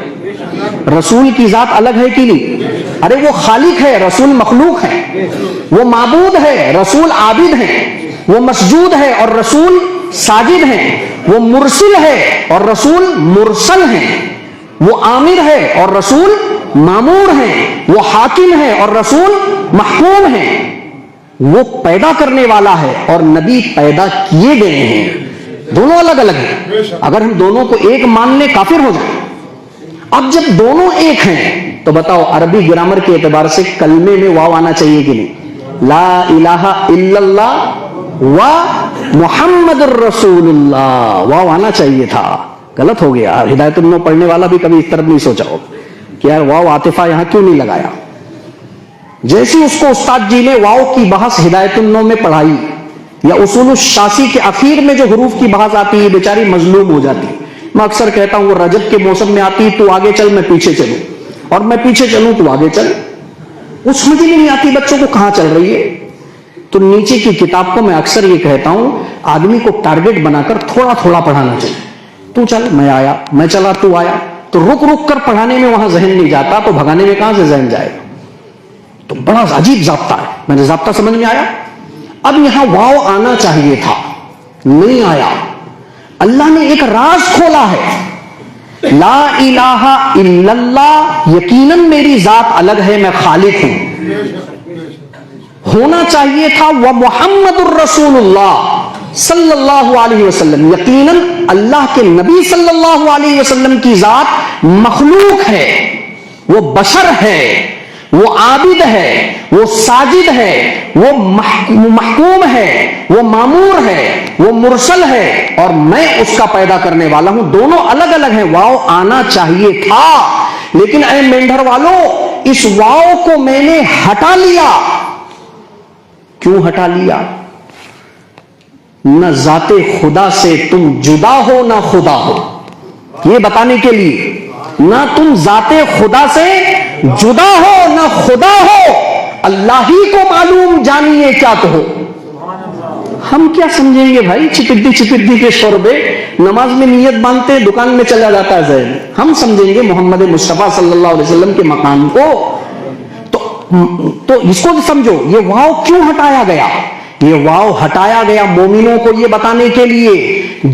رسول کی ذات الگ ہے کہ نہیں؟ ارے وہ خالق ہے, رسول مخلوق ہے. وہ معبود ہے, رسول عابد ہے. وہ مسجود ہے اور رسول ساجد ہیں. وہ مرسل ہے اور رسول مرسل ہیں. وہ آمر ہے اور رسول مامور ہیں. وہ حاکم ہے اور رسول محکوم ہیں. وہ پیدا کرنے والا ہے اور نبی پیدا کیے گئے ہیں. دونوں الگ الگ ہیں. اگر ہم دونوں کو ایک مان لیں کافر ہو جائیں. اب جب دونوں ایک ہیں تو بتاؤ عربی گرامر کے اعتبار سے کلمے میں واو آنا چاہیے کہ نہیں؟ لا الہ الا اللہ و محمد الرسول اللہ, واو آنا چاہیے تھا. غلط ہو گیا. ہدایت النو پڑھنے والا بھی کبھی اس طرف نہیں سوچا ہو کہ یار واو عاطفہ یہاں کیوں نہیں لگایا. جیسی اس کو استاد جی نے واو کی بحث ہدایت النو میں پڑھائی, یا اصول الشاسی کے اخیر میں جو حروف کی بحث آتی ہے, بیچاری مظلوم ہو جاتی. میں اکثر کہتا ہوں وہ رجب کے موسم میں آتی, تو آگے چل میں پیچھے چلوں, اور میں پیچھے چلوں تو آگے چل. وہ سمجھ نہیں آتی بچوں کو کہاں چل رہی ہے. تو نیچے کی کتاب کو میں اکثر یہ کہتا ہوں, آدمی کو ٹارگٹ بنا کر تھوڑا تھوڑا پڑھانا چاہیے. تو چل, میں آیا, میں چلا, تو آیا, تو رک رک کر پڑھانے میں وہاں ذہن نہیں جاتا, تو بھگانے میں کہاں سے ذہن جائے گا. تو بڑا عجیب ضابطہ ہے. میں نے ضابطہ سمجھ میں آیا. اب یہاں واو آنا چاہیے تھا, نہیں آیا. اللہ نے ایک راز کھولا ہے. لا الہ الا اللہ, یقیناً میری ذات الگ ہے, میں خالق ہوں. ہونا چاہیے تھا وہ محمد الرسول اللہ صلی اللہ علیہ وسلم, یقیناً اللہ کے نبی صلی اللہ علیہ وسلم کی ذات مخلوق ہے. وہ بشر ہے, وہ عابد ہے, وہ ساجد ہے, وہ محکوم ہے, وہ مامور ہے, وہ مرسل ہے, اور میں اس کا پیدا کرنے والا ہوں. دونوں الگ الگ ہیں. واو آنا چاہیے تھا, لیکن اے مینڈر والو, اس واو کو میں نے ہٹا لیا. کیوں ہٹا لیا؟ نہ ذات خدا سے تم جدا ہو نہ خدا ہو, یہ بتانے کے لیے. نہ تم ذات خدا سے جدا ہو نہ خدا ہو, اللہ ہی کو معلوم, جانیے کیا کہو. ہم کیا سمجھیں گے بھائی چپردی کے شوربے, نماز میں نیت باندھتے دکان میں چلا جاتا ہے ذہن. ہم سمجھیں گے محمد مصطفیٰ صلی اللہ علیہ وسلم کے مقام کو. تو اس کو سمجھو, یہ واو کیوں ہٹایا گیا؟ یہ واو ہٹایا گیا مومنوں کو یہ بتانے کے لیے,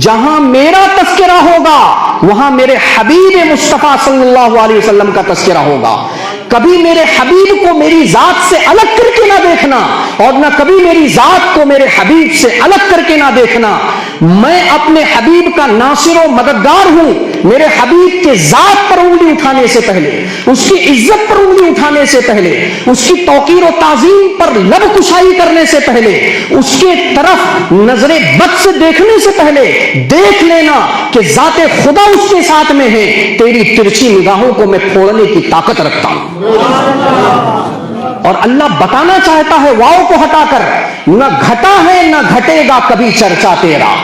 جہاں میرا تذکرہ ہوگا وہاں میرے حبیب مصطفیٰ صلی اللہ علیہ وسلم کا تذکرہ ہوگا. کبھی میرے حبیب کو میری ذات سے الگ کر کے نہ دیکھنا, اور نہ کبھی میری ذات کو میرے حبیب سے الگ کر کے نہ دیکھنا. میں اپنے حبیب کا ناصر و مددگار ہوں. میرے حبیب کے ذات پر انگلی اٹھانے سے پہلے, اس کی عزت پر انگلی اٹھانے سے پہلے, اس کی توقیر و تعظیم پر لب کشائی کرنے سے پہلے, اس کے طرف نظر بد سے دیکھنے سے پہلے دیکھ لینا کہ ذات خدا اس کے ساتھ میں ہے. تیری ترچھی نگاہوں کو میں پھوڑنے کی طاقت رکھتا ہوں. اور اللہ بتانا چاہتا ہے واو کو ہٹا کر, نہ گھٹا ہے نہ گھٹے گا کبھی چرچا تیرا.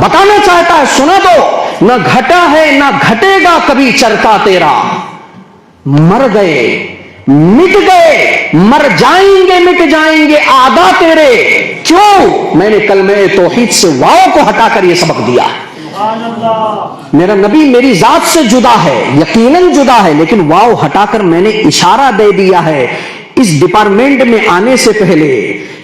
بتانا چاہتا ہے, سنا دو, نہ گھٹا ہے نہ گھٹے گا کبھی چرچا تیرا. مر گئے مٹ گئے, مر جائیں گے مٹ جائیں گے آدھا تیرے. کیوں؟ میں نے کلمہ توحید سے واو کو ہٹا کر یہ سبق دیا. میرا نبی میری ذات سے جدا ہے, یقیناً جدا ہے, لیکن واو ہٹا کر میں نے اشارہ دے دیا ہے اس ڈپارٹمنٹ میں آنے سے پہلے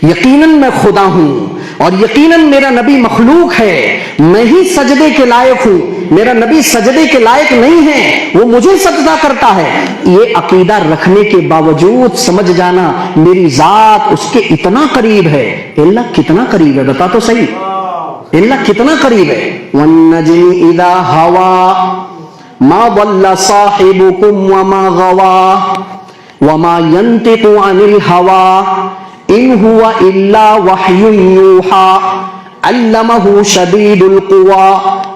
یقیناً میں خدا ہوں, اور یقیناً میرا نبی مخلوق ہے. میں ہی سجدے کے لائق ہوں, میرا نبی سجدے کے لائق نہیں ہے, وہ مجھے سجدہ کرتا ہے. یہ عقیدہ رکھنے کے باوجود سمجھ جانا میری ذات اس کے اتنا قریب ہے. اللہ کتنا قریب ہے بتا تو صحیح. اللہ کتنا قریب ہے. والنجم اذا هوى ما ضل صاحبكم وما غوى وما ينطق عن الهوى ان هو الا وحي يوحى علمه شديد القوى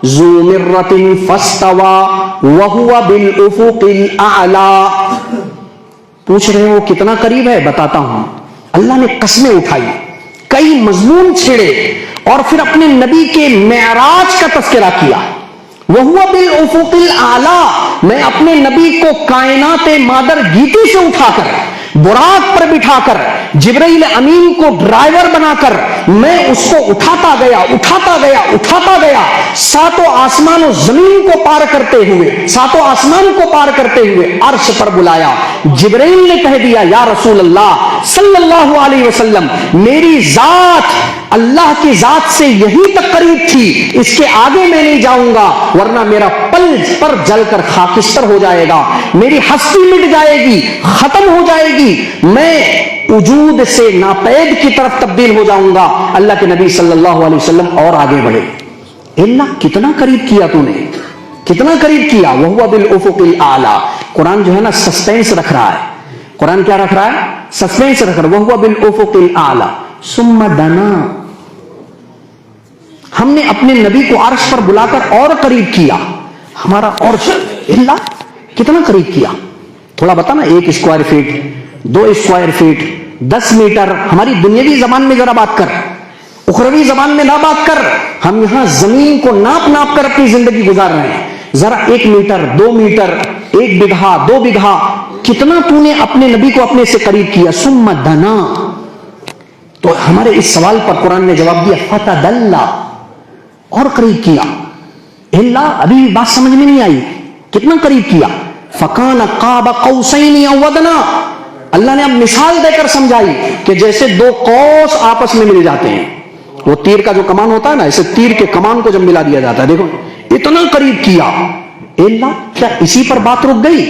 ذو مرة فاستوى وهو بالافق الاعلى. پوچھ رہے ہو کتنا قریب ہے؟ بتاتا ہوں. اللہ نے قسمیں اٹھائی, کئی مضمون چھیڑے اور پھر اپنے نبی کے معراج کا تذکرہ کیا. وَهُوَ بِالْأُفُقِ الْأَعْلَى, میں اپنے نبی کو کائنات مادر گیتی سے اٹھا کر, براق پر بٹھا کر, جبرائیل امین کو ڈرائیور بنا کر میں اس کو اٹھاتا گیا اٹھاتا گیا اٹھاتا گیا, ساتوں آسمان و زمین کو پار کرتے ہوئے, ساتوں آسمان کو پار کرتے ہوئے عرش پر بلایا. جبرائیل نے کہہ دیا یا رسول اللہ صلی اللہ علیہ وسلم, میری ذات اللہ کی ذات سے یہی تک قریب تھی, اس کے آگے میں نہیں جاؤں گا ورنہ میرا پل پر جل کر خاکستر ہو جائے گا, میری ہستی مٹ جائے گی, ختم ہو جائے گی, میں وجود سے ناپید کی طرف تبدیل ہو جاؤں گا. اللہ کے نبی صلی اللہ علیہ وسلم اور آگے بڑھے. اللہ کتنا قریب کیا تو نے, کتنا قریب کیا. وَهُوَ بِالْأُفُقِ الْأَعْلَى. قرآن جو ہے نا سسپینس رکھ رہا ہے. قرآن کیا رکھ رہا ہے؟ سسپینس رکھ رہا ہے. وَهُوَ بِالْأُفُقِ الْأَعْلَى ثُمَّ دَنَا. ہم نے اپنے نبی کو عرش پر بلا کر اور قریب کیا. ہمارا عرش اللہ کتنا قریب کیا. تھوڑا بتا نا, 1 square feet, 2 square feet, 10 metre. ہماری دنیاوی زبان میں ذرا بات کر, اخروی زبان میں نہ بات کر. ہم یہاں زمین کو ناپ ناپ کر اپنی زندگی گزار رہے ہیں. ذرا 1 میٹر, 2 میٹر, 1 بگھا, 2 بگھا, کتنا تو نے اپنے نبی کو اپنے سے قریب کیا. ثم دنا. تو ہمارے اس سوال پر قرآن نے جواب دیا فتدلا, اور قریب کیا. اللہ ابھی بات سمجھ میں نہیں آئی, کتنا قریب کیا. فکان قاب قوسین او ادنا. اللہ نے اب مثال دے کر سمجھائی کہ جیسے 2 قوس آپس میں مل جاتے ہیں. وہ تیر کا جو کمان ہوتا ہے نا, ایسے تیر کے کمان کو جب ملا دیا جاتا ہے, دیکھو اتنا قریب کیا. اللہ کیا اسی پر بات رک گئی؟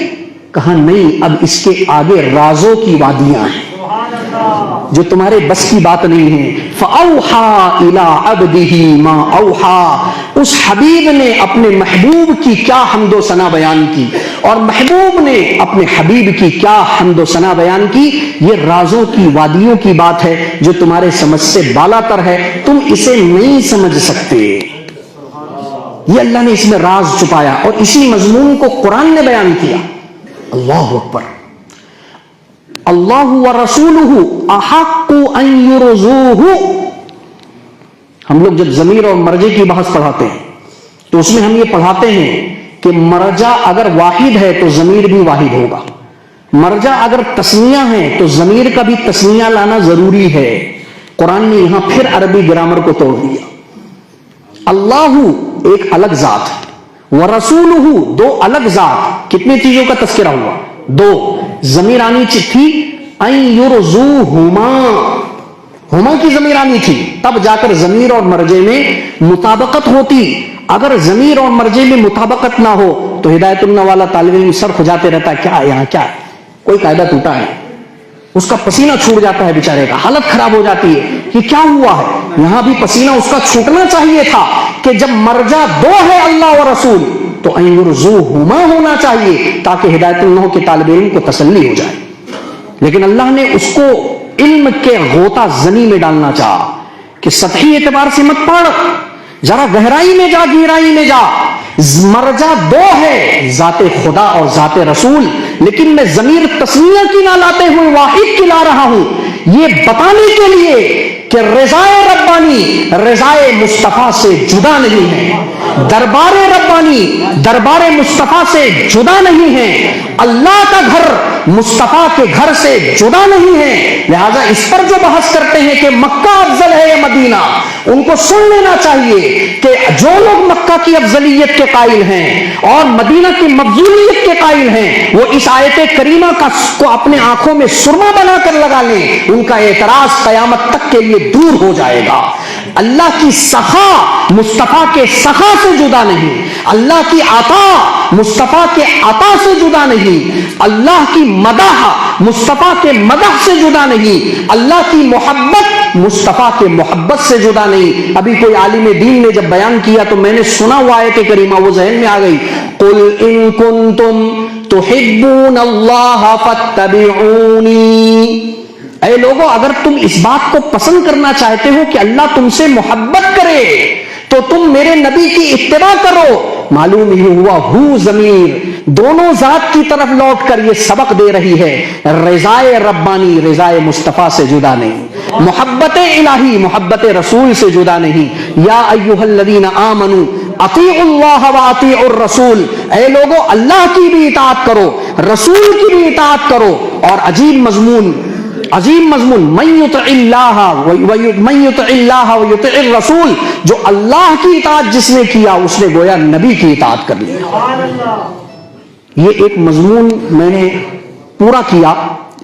کہا نہیں, اب اس کے آگے رازوں کی وادیاں ہیں جو تمہارے بس کی بات نہیں ہے. فَأَوْحَى إِلَىٰ عَبْدِهِ مَا أَوْحَى. اس حبیب نے اپنے محبوب کی کیا حمد و ثنا بیان کی, اور محبوب نے اپنے حبیب کی کیا حمد و ثنا بیان کی. یہ رازوں کی وادیوں کی بات ہے جو تمہارے سمجھ سے بالا تر ہے, تم اسے نہیں سمجھ سکتے. یہ اللہ نے اس میں راز چھپایا اور اسی مضمون کو قرآن نے بیان کیا. اللہ اکبر. اللہ ورسولہ احق ان یرضوہ. ہم لوگ جب ضمیر اور مرجع کی بحث پڑھاتے ہیں تو اس میں ہم یہ پڑھاتے ہیں کہ مرجع اگر واحد ہے تو ضمیر بھی واحد ہوگا, مرجع اگر تثنیہ ہے تو ضمیر کا بھی تثنیہ لانا ضروری ہے. قرآن نے یہاں پھر عربی گرامر کو توڑ دیا. اللہ ایک الگ ذات, ورسولہ 2 الگ ذات. کتنی چیزوں کا تذکرہ ہوا؟ 2. ضمیر آنی تھی ان یرضوہما, ہما کی ضمیر آنی تھی, تب جا کر ضمیر اور مرجع میں مطابقت ہوتی. اگر ضمیر اور مرجع میں مطابقت نہ ہو تو ہدایت اللہ والا طالب علم سر کھجاتے رہتا ہے, کیا ہے یہاں, کیا ہے, کوئی قاعدہ ٹوٹا ہے, اس کا پسینہ چھوٹ جاتا ہے بیچارے کا, حالت خراب ہو جاتی ہے کہ کیا ہوا ہے. یہاں بھی پسینہ اس کا چھوٹنا چاہیے تھا کہ جب مرجع 2 ہے اللہ و رسول تو ان یرضوہما ہونا چاہیے تاکہ ہدایت اللہ کے طالب علم کو تسلی ہو جائے. لیکن اللہ نے اس کو علم کے غوطہ زنی میں ڈالنا چاہا کہ سطحی اعتبار سے مت پڑھ, ذرا گہرائی میں جا, گہرائی میں جا. مرجع 2 ہے, ذات خدا اور ذات رسول, لیکن میں ضمیر تسنیہ کی نہ لاتے ہوئے واحد کی لا رہا ہوں یہ بتانے کے لیے کہ رضائے ربانی رضائے مصطفیٰ سے جدا نہیں ہے, دربار ربانی دربار مصطفیٰ سے جدا نہیں ہے, اللہ کا گھر مصطفیٰ کے گھر سے جدا نہیں ہے. لہذا اس پر جو بحث کرتے ہیں کہ مکہ افضل ہے یا مدینہ, ان کو سن لینا چاہیے کہ جو لوگ مکہ کی افضلیت کے قائل ہیں اور مدینہ کی مفضولیت کے قائل ہیں وہ اس آیت کریمہ کو اپنے آنکھوں میں سرما بنا کر لگا لیں, ان کا اعتراض قیامت تک کے لیے دور ہو جائے گا. اللہ کی سخا مصطفیٰ کے سخا سے جدا نہیں, اللہ کی عطا مصطفیٰ کے عطا سے جدا نہیں, اللہ کی مدح مصطفیٰ کے مدح سے جدا نہیں, اللہ کی محبت مصطفیٰ کے محبت سے جدا نہیں. ابھی کوئی عالم دین نے جب بیان کیا تو میں نے سنا ہوا آیت کریمہ وہ ذہن میں آ گئی. قل ان کنتم تحبون اللہ فاتبعونی. اے لوگو اگر تم اس بات کو پسند کرنا چاہتے ہو کہ اللہ تم سے محبت کرے تو تم میرے نبی کی اتباع کرو. معلوم ہی ہوا ہو ضمیر دونوں ذات کی طرف لوٹ کر یہ سبق دے رہی ہے. رضائے ربانی رضائے مصطفیٰ سے جدا نہیں, محبت الہی محبت رسول سے جدا نہیں. یا ایھا الذین آمنوا اطیعوا اللہ واطیعوا الرسول. اے لوگو اللہ کی بھی اطاعت کرو, رسول کی بھی اطاعت کرو. اور عجیب مضمون من یطع اللہ ویطع الرسول, جو اللہ کی اطاعت جس نے کیا اس نے گویا نبی کی اطاعت کر لی. یہ ایک مضمون میں نے پورا کیا.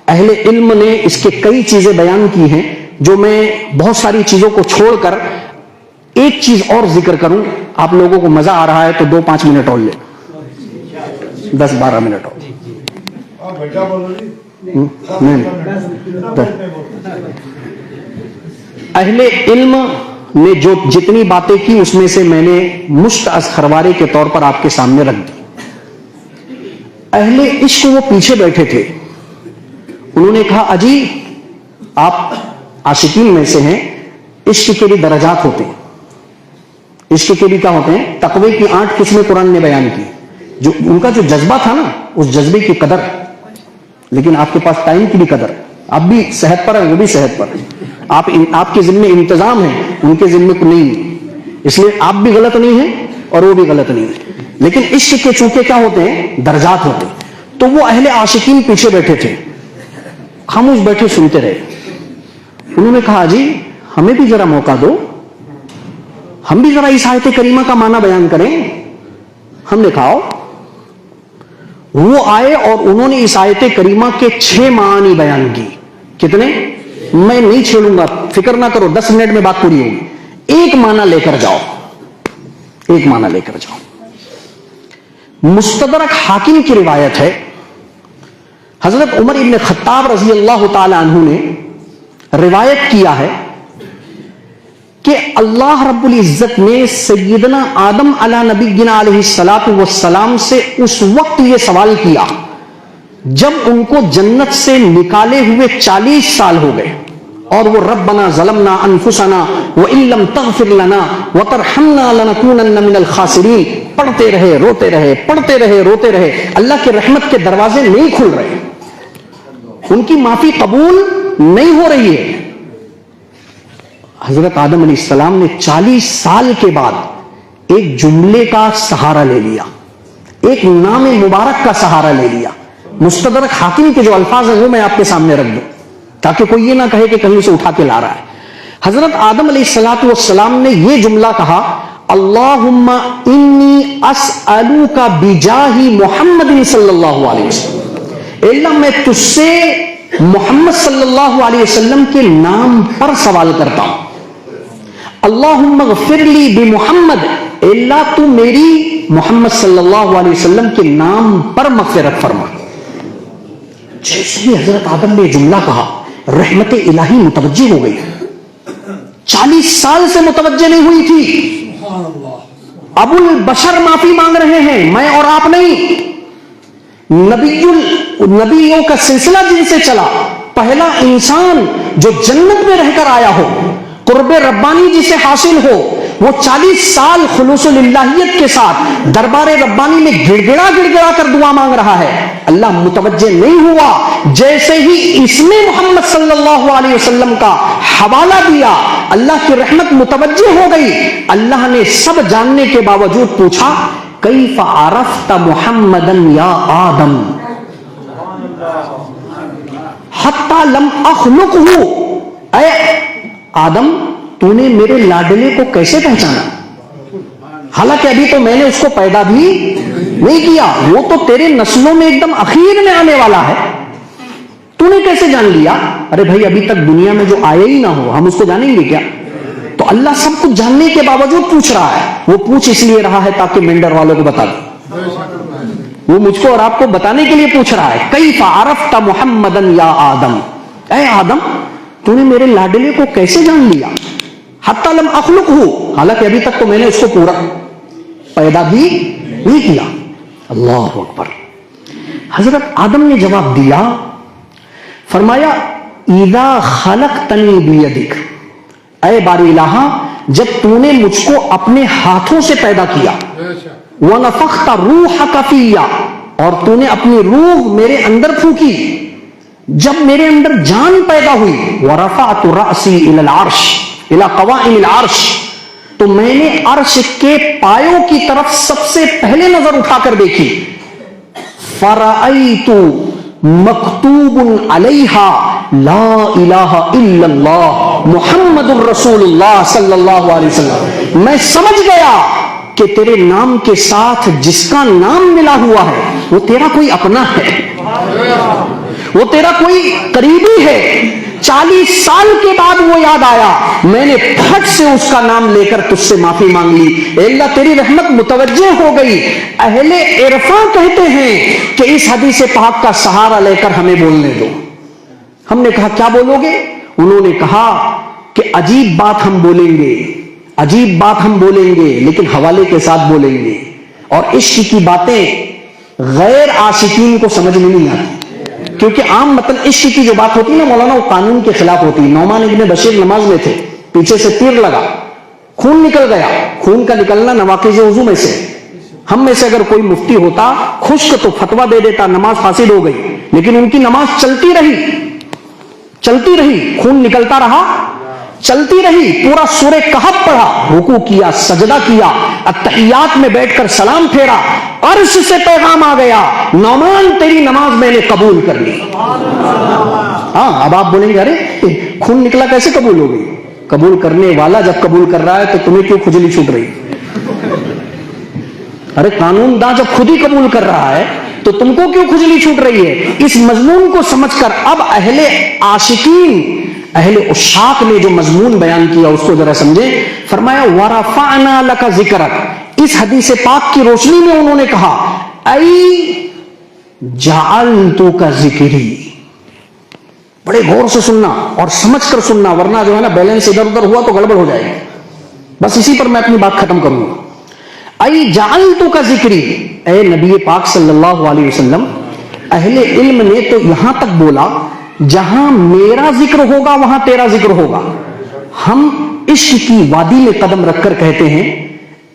اہل علم نے اس کے کئی چیزیں بیان کی ہیں جو میں بہت ساری چیزوں کو چھوڑ کر ایک چیز اور ذکر کروں. آپ لوگوں کو مزہ آ رہا ہے تو 2-5 منٹ اور لے, 10-12 منٹ اور. اہل علم نے جو جتنی باتیں کی اس میں سے میں نے مشت از خروارے کے طور پر آپ کے سامنے رکھ دی. اہل عشق وہ پیچھے بیٹھے تھے, انہوں نے کہا اجی آپ عاشقین میں سے ہیں, عشق کے بھی درجات ہوتے ہیں. عشق کے بھی کیا ہوتے ہیں؟ تقوی کی 8 قسمیں قرآن نے بیان کی. جو ان کا جو جذبہ تھا نا, اس جذبے کی قدر. لیکن آپ کے پاس ٹائم کی بھی قدر. آپ بھی صحت پر ہیں, وہ بھی صحت پر ہیں. آپ کے ذمے انتظام ہے, ان کے ذمے کو نہیں, اس لیے آپ بھی غلط نہیں ہیں اور وہ بھی غلط نہیں ہے. لیکن عشق کے چونکہ کیا ہوتے ہیں؟ درجات ہوتے ہیں. تو وہ اہل عاشقین پیچھے بیٹھے تھے, خاموش بیٹھے سنتے رہے. انہوں نے کہا جی ہمیں بھی ذرا موقع دو, ہم بھی ذرا اس آیت کریمہ کا معنی بیان کریں. ہم نے کہا وہ آئے اور انہوں نے اس آیت کریمہ کے 6 معانی بیان کی. کتنے؟ میں نہیں چھیڑوں گا, فکر نہ کرو, 10 منٹ میں بات پوری ہوگی. ایک معنی لے کر جاؤ, ایک معنی لے کر جاؤ. مستدرک حاکم کی روایت ہے, حضرت عمر ابن خطاب رضی اللہ تعالی عنہ نے روایت کیا ہے کہ اللہ رب العزت نے سیدنا آدم علی نبینا علیہ الصلوۃ والسلام سے اس وقت یہ سوال کیا جب ان کو جنت سے نکالے ہوئے 40 سال ہو گئے, اور وہ ربنا ظلمنا انفسنا وان لم تغفر لنا وترحمنا لنکونن من الخاسرین پڑھتے رہے روتے رہے, پڑھتے رہے روتے رہے. اللہ کے رحمت کے دروازے نہیں کھل رہے, ان کی معافی قبول نہیں ہو رہی ہے. حضرت آدم علیہ السلام نے 40 سال کے بعد ایک جملے کا سہارا لے لیا, ایک نام مبارک کا سہارا لے لیا. مستدرک حاکم کے جو الفاظ ہیں وہ میں آپ کے سامنے رکھ دوں تاکہ کوئی یہ نہ کہے کہ کہیں سے اٹھا کے لا رہا ہے. حضرت آدم علیہ الصلوۃ والسلام نے یہ جملہ کہا, اللہم انی اسألوک بجاہ محمد صلی اللہ علیہ وسلم. اے اللہ میں تجھ سے محمد صلی اللہ علیہ وسلم کے نام پر سوال کرتا ہوں. اللہم اغفر لی بمحمد, اے اللہ تو میری محمد صلی اللہ علیہ وسلم کے نام پر مغفرت فرما. جیسے ہی حضرت آدم نے جملہ کہا رحمت الہی متوجہ ہو گئی. 40 سال سے متوجہ نہیں ہوئی تھی. ابو البشر معافی مانگ رہے ہیں, میں اور آپ نہیں. نبیوں کا سلسلہ جن سے چلا, پہلا انسان جو جنت میں رہ کر آیا ہو, قرب ربانی جسے حاصل ہو, وہ 40 سال خلوص الالہیت کے ساتھ دربار ربانی میں گڑ گڑا کر دعا مانگ رہا ہے. اللہ متوجہ نہیں ہوا. جیسے ہی اس نے محمد صلی اللہ علیہ وسلم کا حوالہ دیا, اللہ کی رحمت متوجہ ہو گئی. اللہ نے سب جاننے کے باوجود پوچھا, کیف عرفت محمدا یا آدم حتی لم اخلقہ. اے آدم تو نے میرے لاڈلے کو کیسے پہچانا, حالانکہ ابھی تو میں نے اس کو پیدا بھی نہیں کیا, وہ تو تیرے نسلوں میں ایک دم اخیر میں آنے والا ہے, تو نے کیسے جان لیا؟ ارے بھائی ابھی تک دنیا میں جو آئے ہی نہ ہو, ہم اس کو جانیں گے کیا؟ تو اللہ سب کچھ جاننے کے باوجود پوچھ رہا ہے. وہ پوچھ اس لیے رہا ہے تاکہ مینڈر والوں کو بتا دے. وہ مجھ کو اور آپ کو بتانے کے لیے پوچھ رہا ہے, کیف عرفت محمدا یا آدم. اے آدم تو نے میرے لاڈلے کو کیسے جان لیا؟ حتی لم اخلقہ، حالانکہ ابھی تک تو میں نے اس کو پورا پیدا بھی نہیں کیا۔ اللہ اکبر۔ حضرت آدم نے جواب دیا، فرمایا اذا خلقتنی بیدک، اے باری الہ جب تو نے مجھ کو اپنے ہاتھوں سے پیدا کیا، وَنَفَخْتَ رُوحَكَ فِيَّ، اور تو نے اپنی روح میرے اندر پھونکی، جب میرے اندر جان پیدا ہوئی، وَرَفَعْتُ رَأْسِي إِلَى الْعَرْشِ إِلَى قَوَائِمِ الْعَرْشِ، تو میں نے عرش کے پایوں کی طرف سب سے پہلے نظر اٹھا کر دیکھی، فَرَأَيْتُ مَكْتُوبٌ عَلَيْهَا لَا إِلَهَ إِلَّا اللَّهُ مُحَمَّدٌ رَسُولُ اللَّهِ صلی اللہ علیہ وسلم، میں سمجھ گیا کہ تیرے نام کے ساتھ جس کا نام ملا ہوا ہے وہ تیرا کوئی اپنا ہے، وہ تیرا کوئی قریبی ہے۔ 40 سال کے بعد وہ یاد آیا، میں نے پھٹ سے اس کا نام لے کر تجھ سے معافی مانگ لی، اے اللہ تیری رحمت متوجہ ہو گئی۔ اہل عرفاں کہتے ہیں کہ اس حدیث پاک کا سہارا لے کر ہمیں بولنے دو۔ ہم نے کہا کیا بولو گے؟ انہوں نے کہا کہ عجیب بات ہم بولیں گے، عجیب بات ہم بولیں گے لیکن حوالے کے ساتھ بولیں گے، اور عشق کی باتیں غیر عاشقین کو سمجھ میں نہیں آتی، کیونکہ عام مطلب عشق کی جو بات ہوتی ہے نا مولانا، وہ قانون کے خلاف ہوتی ہے۔ نعمان ابن بشیر نماز میں تھے، پیچھے سے تیر لگا، خون نکل گیا، خون کا نکلنا نواقض وضو میں سے، ہم میں سے اگر کوئی مفتی ہوتا خشک تو فتویٰ دے دیتا نماز فاسد ہو گئی، لیکن ان کی نماز چلتی رہی، خون نکلتا رہا، چلتی رہی، پورا سورہ کہف پڑھا، رکوع کیا، سجدہ کیا، اتحیات میں بیٹھ کر سلام پھیرا، عرش سے پیغام آ گیا، نعمان تیری نماز میں نے قبول کر لی۔ ہاں اب آپ بولیں گے ارے خون نکلا کیسے قبول ہو گئی؟ قبول کرنے والا جب قبول کر رہا ہے تو تمہیں کیوں کھجلی چھوٹ رہی؟ ارے قانون داں جب خود ہی قبول کر رہا ہے تو تم کو کیوں کھجلی چھوٹ رہی ہے؟ اس مضمون کو سمجھ کر اب اہل عاشقین، اہل عشاق نے جو مضمون بیان کیا اس کو ذرا سمجھیں۔ فرمایا وَرَفَعْنَا لَكَ ذِكْرَكَ، اس حدیث پاک کی روشنی میں انہوں نے کہا اَيْ جَعَلْتُكَ ذِكْرِي، بڑے غور سے سننا اور سمجھ کر سننا، ورنہ جو ہے نا بیلنس ادھر ادھر ہوا تو گڑبڑ ہو جائے گی۔ بس اسی پر میں اپنی بات ختم کروں گا۔ اَيْ جَعَلْتُكَ ذِكْرِي، اے نبی پاک صلی اللہ علیہ وسلم، اہل علم نے تو یہاں تک بولا جہاں میرا ذکر ہوگا وہاں تیرا ذکر ہوگا۔ ہم عشق کی وادی میں قدم رکھ کر کہتے ہیں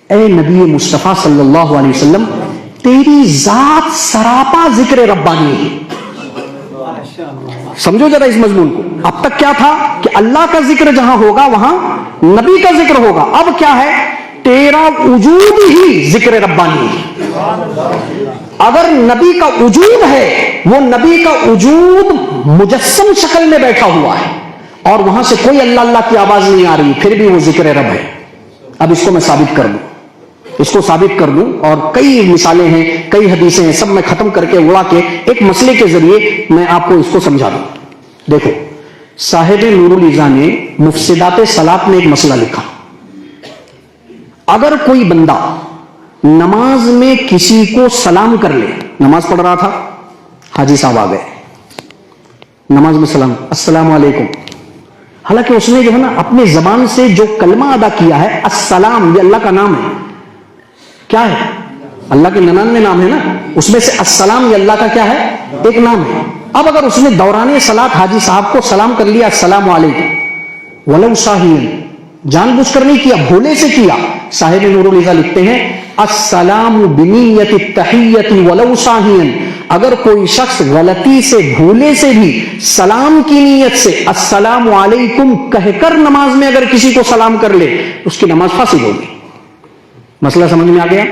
اے نبی مصطفیٰ صلی اللہ علیہ وسلم، تیری ذات سراپا ذکر ربانی ہے۔ سمجھو ذرا اس مضمون کو۔ اب تک کیا تھا کہ اللہ کا ذکر جہاں ہوگا وہاں نبی کا ذکر ہوگا، اب کیا ہے؟ تیرا وجود ہی ذکر ربانی ہے۔ اگر نبی کا وجود ہے، وہ نبی کا وجود مجسم شکل میں بیٹھا ہوا ہے اور وہاں سے کوئی اللہ اللہ کی آواز نہیں آ رہی، پھر بھی وہ ذکر رب ہے۔ اب اس کو میں ثابت کر دوں، اور کئی مثالیں ہیں، کئی حدیثیں ہیں، سب میں ختم کر کے اڑا کے ایک مسئلے کے ذریعے میں آپ کو اس کو سمجھا دوں۔ دیکھو صاحب نور العزا نے مفسدات صلاۃ میں ایک مسئلہ لکھا، اگر کوئی بندہ نماز میں کسی کو سلام کر لے، نماز پڑھ رہا تھا، حاجی صاحب آ گئے، نماز میں سلام، السلام علیکم، حالانکہ اس نے جو ہے نا اپنے زبان سے جو کلمہ ادا کیا ہے، السلام، یہ اللہ کا نام ہے، کیا ہے؟ اللہ کے 99 نام ہے نا، اس میں سے السلام یہ اللہ کا کیا ہے؟ ایک نام ہے۔ اب اگر اس نے دوران صلاۃ حاجی صاحب کو سلام کر لیا، السلام علیکم، ولو ساہین، جان بوجھ کر نہیں کیا، بھولے سے کیا، صاحب نور العزا لکھتے ہیں السلام بنیت التحیت ولو ساہین، اگر کوئی شخص غلطی سے بھولے سے بھی سلام کی نیت سے السلام علیکم کہہ کر نماز میں اگر کسی کو سلام کر لے اس کی نماز فاسد ہوگی۔ مسئلہ سمجھ میں آ گیا؟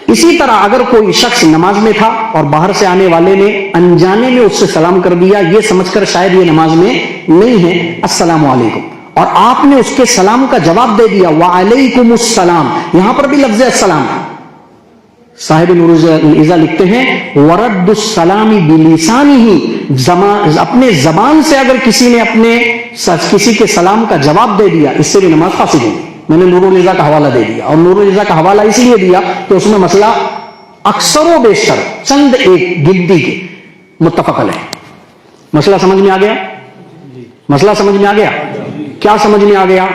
اسی طرح اگر کوئی شخص نماز میں تھا اور باہر سے آنے والے نے انجانے میں اس سے سلام کر دیا، یہ سمجھ کر شاید یہ نماز میں نہیں ہے، السلام علیکم، اور آپ نے اس کے سلام کا جواب دے دیا وعلیکم السلام، یہاں پر بھی لفظ السلام ہے۔ صاحب نور العزا لکھتے ہیں ورد السلام بلسانہ، اپنے زبان سے اگر کسی نے کسی کے سلام کا جواب دے دیا، اس سے بھی نماز فاسد ہوگی۔ میں نے نور العزا کا حوالہ دے دیا، اور نور العزا کا حوالہ اس لیے دیا کہ اس میں مسئلہ اکثر و بیشتر چند ایک گنتی کے متفق علیہ۔ مسئلہ سمجھ میں آ گیا؟ مسئلہ سمجھ میں آ گیا؟ کیا سمجھ میں آ گیا؟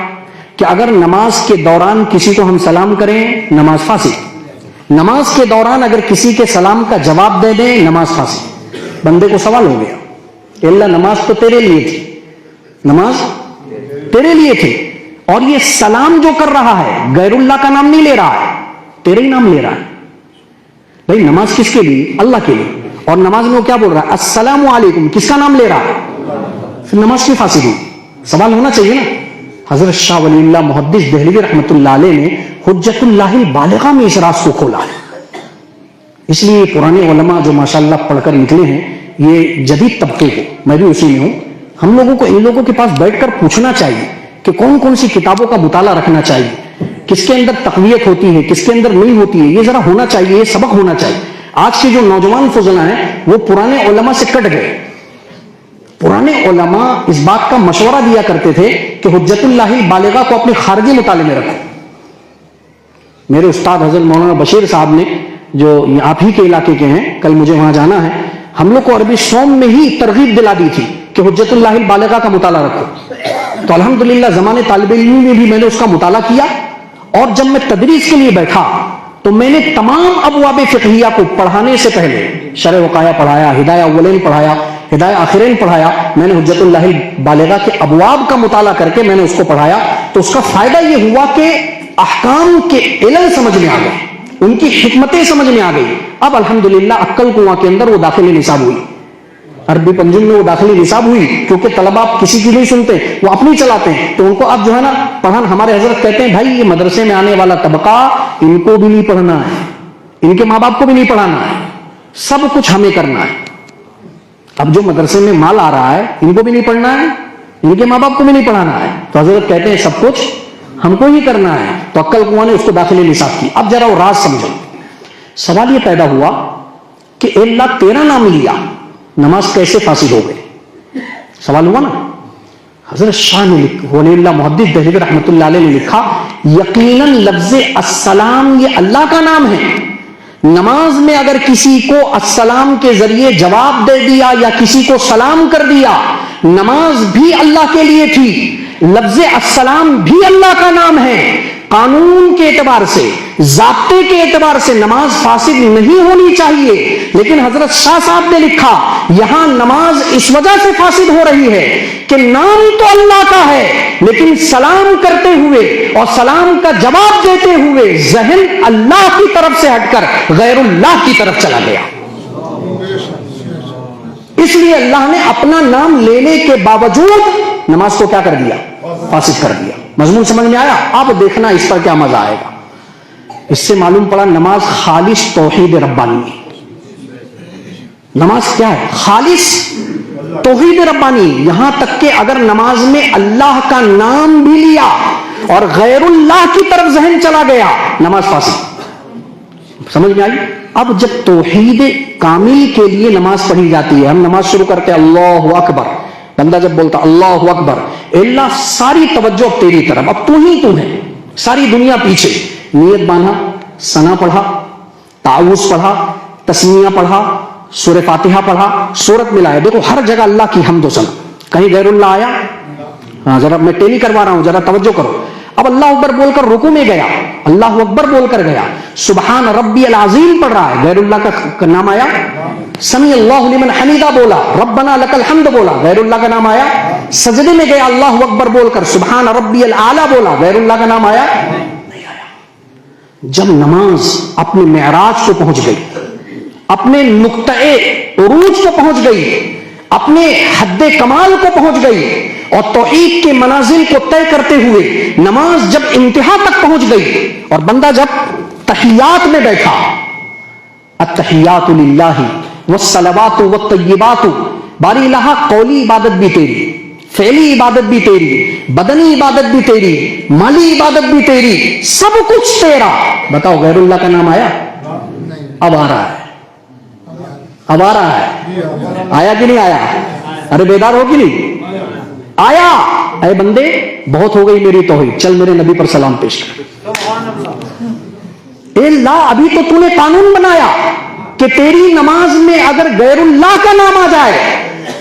کہ اگر نماز کے دوران کسی کو ہم سلام کریں نماز فاسد، نماز کے دوران اگر کسی کے سلام کا جواب دے دیں نماز فاسد۔ بندے کو سوال ہو گیا کہ اللہ نماز تو تیرے لیے تھی، نماز تیرے لیے تھی، اور یہ سلام جو کر رہا ہے غیر اللہ کا نام نہیں لے رہا ہے، تیرے ہی نام لے رہا ہے۔ بھائی نماز کس کے لیے؟ اللہ کے لیے، اور نماز میں وہ کیا بول رہا ہے؟ السلام علیکم، کس کا نام لے رہا ہے؟ پھر نماز کی فاسد ہوئی؟ سوال ہونا چاہیے نا۔ حضرت شاہ ولی اللہ محدث دہلوی رحمۃ اللہ علیہ نے حجت اللہ البالغہ میں اس راز کو کھولا ہے۔ اس لیے پرانے علماء جو ماشاءاللہ پڑھ کر نکلے ہیں، یہ جدید طبقے کو، میں بھی اسی میں ہوں، ہم لوگوں کو ان لوگوں کے پاس بیٹھ کر پوچھنا چاہیے کہ کون کون سی کتابوں کا مطالعہ رکھنا چاہیے، کس کے اندر تقویت ہوتی ہے، کس کے اندر نہیں ہوتی ہے، یہ ذرا ہونا چاہیے، یہ سبق ہونا چاہیے۔ آج کے جو نوجوان فضلاء ہیں وہ پرانے علماء سے کٹ گئے۔ پرانے علماء اس بات کا مشورہ دیا کرتے تھے کہ حجت اللہ البالغہ کو اپنے خارجی مطالعے میں رکھو۔ میرے استاد حضرت مولانا بشیر صاحب نے، جو آپ ہی کے علاقے کے ہیں، کل مجھے وہاں جانا ہے، ہم لوگ کو عربی سوم میں ہی ترغیب دلا دی تھی کہ حجت اللہ البالغہ کا مطالعہ رکھو۔ تو الحمدللہ زمانے طالب علم میں بھی میں نے اس کا مطالعہ کیا، اور جب میں تدریس کے لیے بیٹھا تو میں نے تمام ابواب فقہیہ کو پڑھانے سے پہلے شرح وقایہ پڑھایا، ہدایہ اولین پڑھایا، ہدایہ آخرین پڑھایا، میں نے حجت اللہ البالغہ کے ابواب کا مطالعہ کر کے میں نے اس کو پڑھایا۔ تو اس کا فائدہ یہ ہوا کہ احکام کے علم سمجھ میں آ گئے، ان کی حکمتیں سمجھ میں آ گئی۔ اب الحمدللہ عقل کنواں کے اندر وہ داخلی نصاب ہوئی، عربی پنجم میں وہ داخلی نصاب ہوئی، کیونکہ طلبہ کسی کی نہیں سنتے، وہ اپنی چلاتے ہیں، تو ان کو اب جو ہے نا پڑھانا۔ ہمارے حضرت کہتے ہیں بھائی یہ مدرسے میں آنے والا طبقہ، ان کو بھی نہیں پڑھنا ہے، ان کے ماں باپ کو بھی نہیں پڑھانا ہے، سب کچھ ہمیں کرنا ہے۔ اب جو مدرسے میں مال آ رہا ہے ان کو بھی نہیں پڑھنا ہے، ان کے ماں باپ کو بھی نہیں پڑھانا ہے، تو حضرت کہتے ہیں سب کچھ ہم کو ہی کرنا ہے۔ تو عقل کنواں نے اس کو داخلی نصاب کی۔ اب ذرا وہ راز سمجھو۔ سوال یہ پیدا ہوا کہ اے اللہ تیرا نام لیا، نماز کیسے فاسد ہو گئے؟ سوال ہوا نا۔ حضرت شاہ نے ولی اللہ محدث دہلوی رحمۃ اللہ علیہ نے لکھا یقیناً لفظ السلام یہ اللہ کا نام ہے۔ نماز میں اگر کسی کو السلام کے ذریعے جواب دے دیا یا کسی کو سلام کر دیا، نماز بھی اللہ کے لیے تھی، لفظ السلام بھی اللہ کا نام ہے۔ قانون کے اعتبار سے، ضابطے کے اعتبار سے نماز فاسد نہیں ہونی چاہیے، لیکن حضرت شاہ صاحب نے لکھا یہاں نماز اس وجہ سے فاسد ہو رہی ہے کہ نام تو اللہ کا ہے، لیکن سلام کرتے ہوئے اور سلام کا جواب دیتے ہوئے ذہن اللہ کی طرف سے ہٹ کر غیر اللہ کی طرف چلا گیا۔ اس لیے اللہ نے اپنا نام لینے کے باوجود نماز کو کیا کر دیا؟ فاسد کر دیا۔ مضمون سمجھ میں آیا؟ اب دیکھنا اس پر کیا مزہ آئے گا۔ اس سے معلوم پڑا نماز خالص توحید ربانی ہے۔ نماز کیا ہے؟ خالص توحید ربانی۔ یہاں تک کہ اگر نماز میں اللہ کا نام بھی لیا اور غیر اللہ کی طرف ذہن چلا گیا، نماز فاسد۔ سمجھ میں آئی؟ اب جب توحید کامل کے لیے نماز پڑھی جاتی ہے، ہم نماز شروع کرتے ہیں اللہ اکبر، بندہ جب بولتا اللہ اکبر، اللہ ساری توجہ تیری طرف، اب تو ہی تو ہے، ساری دنیا پیچھے، نیت باندھا، ثنا پڑھا، تعوذ پڑھا، تسمیہ پڑھا، سورہ فاتحہ پڑھا، سورت ملایا۔ دیکھو ہر جگہ اللہ کی حمد و ثنا، کہیں غیر اللہ آیا؟ ہاں ذرا میں ٹیلی کروا رہا ہوں، ذرا توجہ کرو۔ اب اللہ اکبر بول کر رکوع میں گیا، اللہ اکبر بول کر گیا، سبحان ربی العظیم پڑھ رہا ہے، غیر اللہ کا نام آیا؟ سمیع اللہ لمن حمیدہ بولا، ربنا لک الحمد بولا، غیر اللہ کا نام آیا؟ سجدے میں گیا اللہ اکبر بول کر سبحان ربی الاعلی بولا، غیر اللہ کا نام آیا؟ نہیں آیا۔ جب نماز اپنے معراج کو پہنچ گئی، اپنے نقطۂ عروج کو پہنچ گئی، اپنے حد کمال کو پہنچ گئی، اور توحید کے منازل کو طے کرتے ہوئے نماز جب انتہا تک پہنچ گئی، اور بندہ جب تحیات میں بیٹھا، التحیات للہ والصلوات والطیبات، باری الہ قولی عبادت بھی تیری، فعلی عبادت بھی تیری، بدنی عبادت بھی تیری، مالی عبادت بھی تیری، سب کچھ تیرا۔ بتاؤ غیر اللہ کا نام آیا؟ اب آ رہا ہے، اب آ رہا ہے، آیا کہ نہیں آیا؟ ارے بیدار ہو کہ نہیں؟ آیا۔ اے بندے بہت ہو گئی میری توحید، چل میرے نبی پر سلام پیش کر۔ اے اللہ ابھی تو نے قانون بنایا کہ تیری نماز میں اگر غیر اللہ کا نام آ جائے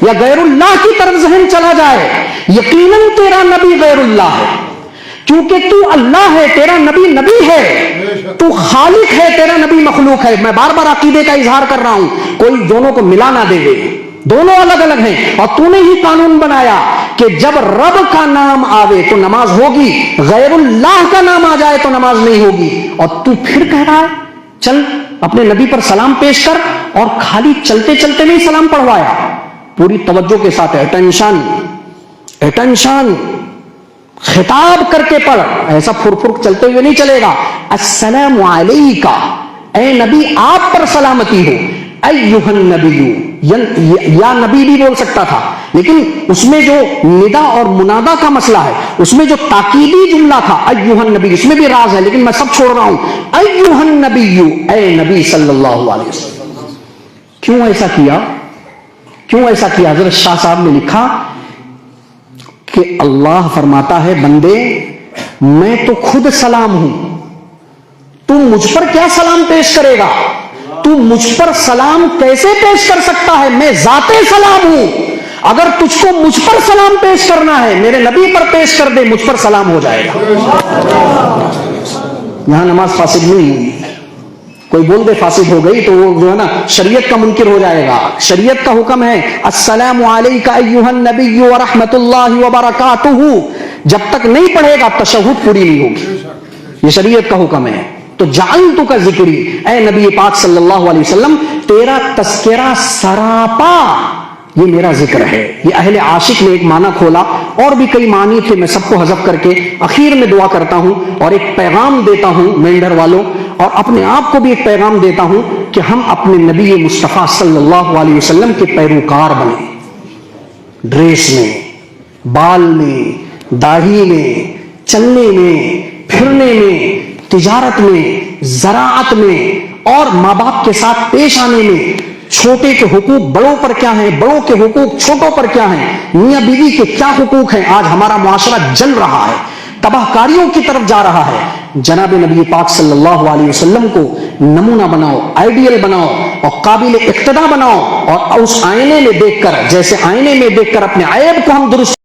یا غیر اللہ کی طرف ذہن چلا جائے، یقیناً تیرا نبی غیر اللہ ہے، کیونکہ تو اللہ ہے، تیرا نبی نبی ہے، تو خالق ہے، تیرا نبی مخلوق ہے۔ میں بار بار عقیدے کا اظہار کر رہا ہوں، کوئی دونوں کو ملا نہ دے گے، دونوں الگ الگ ہیں۔ اور تو نے ہی قانون بنایا کہ جب رب کا نام آوے تو نماز ہوگی، غیر اللہ کا نام آ جائے تو نماز نہیں ہوگی۔ اور تو پھر کہہ رہا ہے چل اپنے نبی پر سلام پیش کر، اور خالی چلتے چلتے نہیں سلام پڑھوایا، پوری توجہ کے ساتھ اٹینشن اٹینشن خطاب کر کے پڑھ، ایسا پھر پھر چلتے ہوئے نہیں چلے گا۔ السلام علیکہ، اے نبی آپ پر سلامتی ہو، ایھا النبی، یا نبی بھی بول سکتا تھا، لیکن اس میں جو ندا اور منادا کا مسئلہ ہے، اس میں جو تاکیدی جملہ تھا ایھا النبی، اس میں بھی راز ہے، لیکن میں سب چھوڑ رہا ہوں۔ ایھا النبی، اے نبی صلی اللہ علیہ وسلم۔ کیوں ایسا کیا؟ کیوں ایسا کیا؟ حضرت شاہ صاحب نے لکھا کہ اللہ فرماتا ہے بندے میں تو خود سلام ہوں، تو مجھ پر کیا سلام پیش کرے گا؟ تو مجھ پر سلام کیسے پیش کر سکتا ہے؟ میں ذات سلام ہوں، اگر تجھ کو مجھ پر سلام پیش کرنا ہے میرے نبی پر پیش کر دے، مجھ پر سلام ہو جائے گا۔ یہاں نماز فاسد نہیں ہوگی، کوئی بول دے فاسد ہو گئی تو وہ جو ہے نا شریعت کا منکر ہو جائے گا۔ شریعت کا حکم ہے السلام علیکہ ایھا النبی ورحمۃ اللہ وبرکاتہ، جب تک نہیں پڑھے گا تشہد پوری نہیں ہوگی، یہ شریعت کا حکم ہے۔ تو جعلتک ذکری، اے نبی پاک صلی اللہ علیہ وسلم تیرا تذکرہ سراپا، یہ میرا ذکر ہے۔ یہ اہل عاشق نے ایک معنی کھولا، اور بھی کئی معنی تھے، میں سب کو حذف کر کے اخیر میں دعا کرتا ہوں اور ایک پیغام دیتا ہوں مینڈر والوں، اور اپنے آپ کو بھی ایک پیغام دیتا ہوں کہ ہم اپنے نبی مصطفیٰ صلی اللہ علیہ وسلم کے پیروکار بنیں، ڈریس میں، بال میں، داڑھی میں، چلنے میں، پھرنے میں، تجارت میں، زراعت میں، اور ماں باپ کے ساتھ پیش آنے میں، چھوٹے کے حقوق بڑوں پر کیا ہیں، بڑوں کے حقوق چھوٹوں پر کیا ہیں، میاں بیوی کے کیا حقوق ہیں۔ آج ہمارا معاشرہ جل رہا ہے، تباہ کاریوں کی طرف جا رہا ہے۔ جناب نبی پاک صلی اللہ علیہ وسلم کو نمونہ بناؤ، آئیڈیل بناؤ، اور قابل اقتداء بناؤ، اور اس آئینے میں دیکھ کر، جیسے آئینے میں دیکھ کر اپنے عیب کو ہم درست